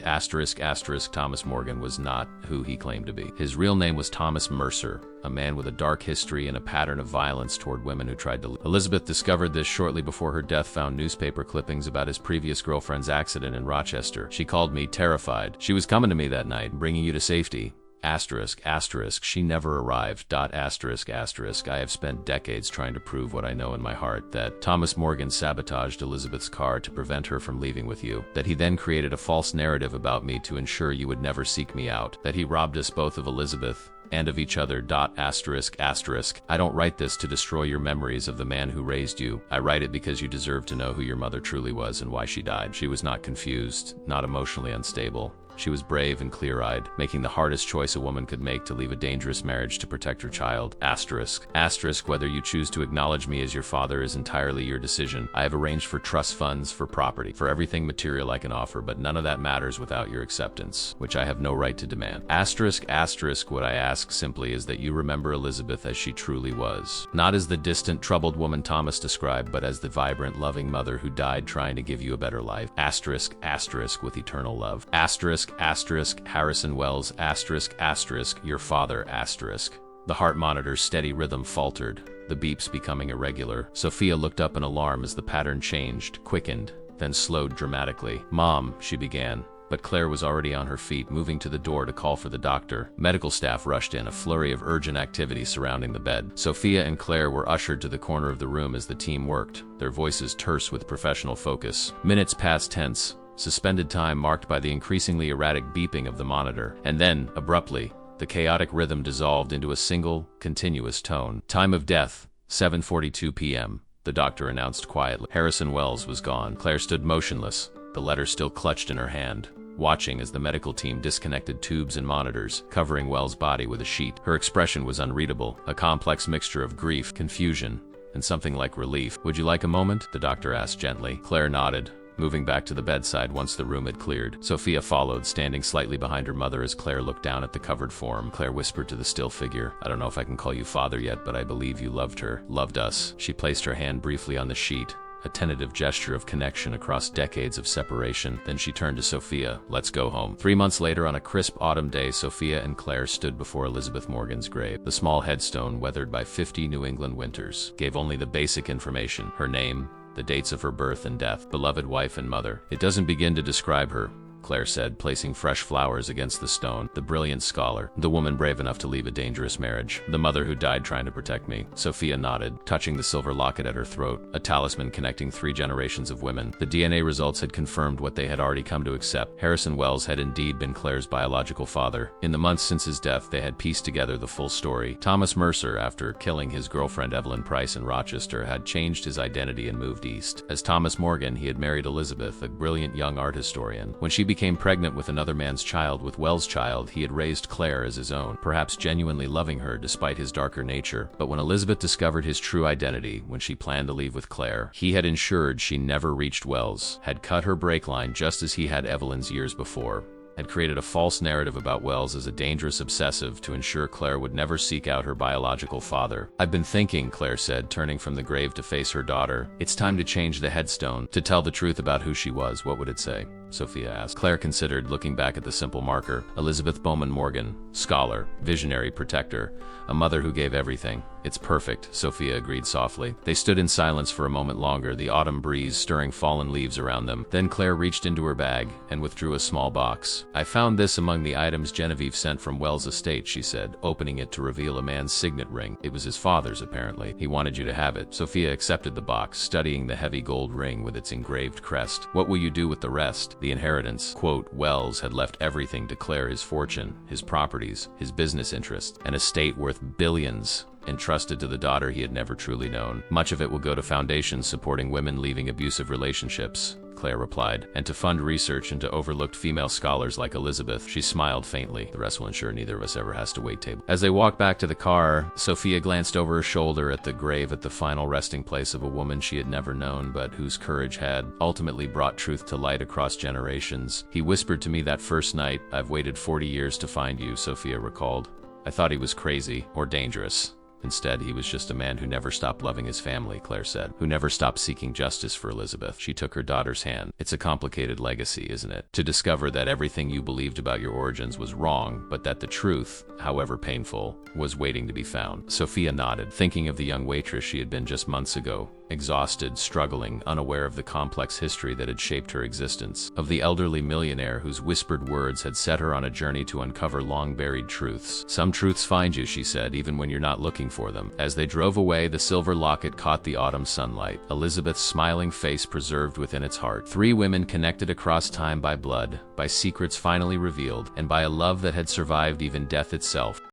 asterisk, asterisk. Thomas Morgan was not who he claimed to be. His real name was Thomas Mercer, a man with a dark history and a pattern of violence toward women who tried to. Elizabeth discovered this shortly before her death, found newspaper clippings about his previous girlfriend's accident in Rochester. She called me, terrified. She was coming to me that night, bringing you to safety. Asterisk, asterisk. She never arrived. Asterisk, asterisk. I have spent decades trying to prove what I know in my heart, that Thomas Morgan sabotaged Elizabeth's car to prevent her from leaving with you, that he then created a false narrative about me to ensure you would never seek me out, that he robbed us both of Elizabeth and of each other. Asterisk, asterisk. I don't write this to destroy your memories of the man who raised you. I write it because you deserve to know who your mother truly was and why she died. She was not confused, not emotionally unstable. She was brave and clear-eyed, making the hardest choice a woman could make to leave a dangerous marriage to protect her child. Asterisk. Asterisk. Whether you choose to acknowledge me as your father is entirely your decision. I have arranged for trust funds, for property, for everything material I can offer, but none of that matters without your acceptance, which I have no right to demand. Asterisk, asterisk. What I ask simply is that you remember Elizabeth as she truly was. Not as the distant, troubled woman Thomas described, but as the vibrant, loving mother who died trying to give you a better life. Asterisk, asterisk. With eternal love. Asterisk, asterisk. Harrison Wells, asterisk, asterisk. Your father, asterisk. The heart monitor's steady rhythm faltered, the beeps becoming irregular. Sophia looked up in alarm as the pattern changed, quickened, then slowed dramatically. "Mom," she began, but Claire was already on her feet, moving to the door to call for the doctor. Medical staff rushed in, a flurry of urgent activity surrounding the bed. Sophia and Claire were ushered to the corner of the room as the team worked, their voices terse with professional focus. Minutes passed tense, suspended time marked by the increasingly erratic beeping of the monitor. And then, abruptly, the chaotic rhythm dissolved into a single, continuous tone. "Time of death, 7:42 p.m., the doctor announced quietly. Harrison Wells was gone. Claire stood motionless, the letter still clutched in her hand, watching as the medical team disconnected tubes and monitors, covering Wells' body with a sheet. Her expression was unreadable, a complex mixture of grief, confusion, and something like relief. "Would you like a moment?" the doctor asked gently. Claire nodded, moving back to the bedside once the room had cleared. Sophia followed, standing slightly behind her mother as Claire looked down at the covered form. Claire whispered to the still figure, "I don't know if I can call you father yet, but I believe you loved her, loved us." She placed her hand briefly on the sheet, a tentative gesture of connection across decades of separation. Then she turned to Sophia. "Let's go home." 3 months later, on a crisp autumn day, Sophia and Claire stood before Elizabeth Morgan's grave. The small headstone, weathered by 50 New England winters, gave only the basic information: her name, the dates of her birth and death, beloved wife and mother. "It doesn't begin to describe her," Claire said, placing fresh flowers against the stone. "The brilliant scholar, the woman brave enough to leave a dangerous marriage, the mother who died trying to protect me." Sophia nodded, touching the silver locket at her throat, a talisman connecting 3 generations of women. The DNA results had confirmed what they had already come to accept. Harrison Wells had indeed been Claire's biological father. In the months since his death, they had pieced together the full story. Thomas Mercer, after killing his girlfriend Evelyn Price in Rochester, had changed his identity and moved east. As Thomas Morgan, he had married Elizabeth, a brilliant young art historian. When she became pregnant with another man's child, with Wells' child, he had raised Claire as his own, perhaps genuinely loving her despite his darker nature. But when Elizabeth discovered his true identity, when she planned to leave with Claire, he had ensured she never reached Wells, had cut her brake line just as he had Evelyn's years before. had created a false narrative about Wells as a dangerous obsessive to ensure Claire would never seek out her biological father. "I've been thinking," Claire said, turning from the grave to face her daughter. "It's time to change the headstone. To tell the truth about who she was, what would it say?" Sophia asked. Claire considered, looking back at the simple marker. Elizabeth Bowman Morgan, scholar, visionary, protector, a mother who gave everything. "It's perfect," Sophia agreed softly. They stood in silence for a moment longer, the autumn breeze stirring fallen leaves around them. Then Claire reached into her bag and withdrew a small box. "I found this among the items Genevieve sent from Wells' estate," she said, opening it to reveal a man's signet ring. "It was his father's, apparently. He wanted you to have it." Sophia accepted the box, studying the heavy gold ring with its engraved crest. "What will you do with the rest?" The inheritance. Quote, Wells had left everything to Claire: his fortune, his properties, his business interests, an estate worth billions, entrusted to the daughter he had never truly known. "Much of it will go to foundations supporting women leaving abusive relationships," Claire replied, "and to fund research into overlooked female scholars like Elizabeth." She smiled faintly. "The rest will ensure neither of us ever has to wait table." As they walked back to the car, Sophia glanced over her shoulder at the grave, at the final resting place of a woman she had never known, but whose courage had ultimately brought truth to light across generations. "He whispered to me that first night, 'I've waited 40 years to find you,'" Sophia recalled. "I thought he was crazy or dangerous. Instead, he was just a man who never stopped loving his family," Claire said, "who never stopped seeking justice for Elizabeth." She took her daughter's hand. "It's a complicated legacy, isn't it? To discover that everything you believed about your origins was wrong, but that the truth, however painful, was waiting to be found." Sophia nodded, thinking of the young waitress she had been just months ago. Exhausted, struggling, unaware of the complex history that had shaped her existence. Of the elderly millionaire whose whispered words had set her on a journey to uncover long-buried truths. "Some truths find you," she said, "even when you're not looking for them." As they drove away, the silver locket caught the autumn sunlight. Elizabeth's smiling face preserved within its heart. Three women connected across time by blood, by secrets finally revealed, and by a love that had survived even death itself.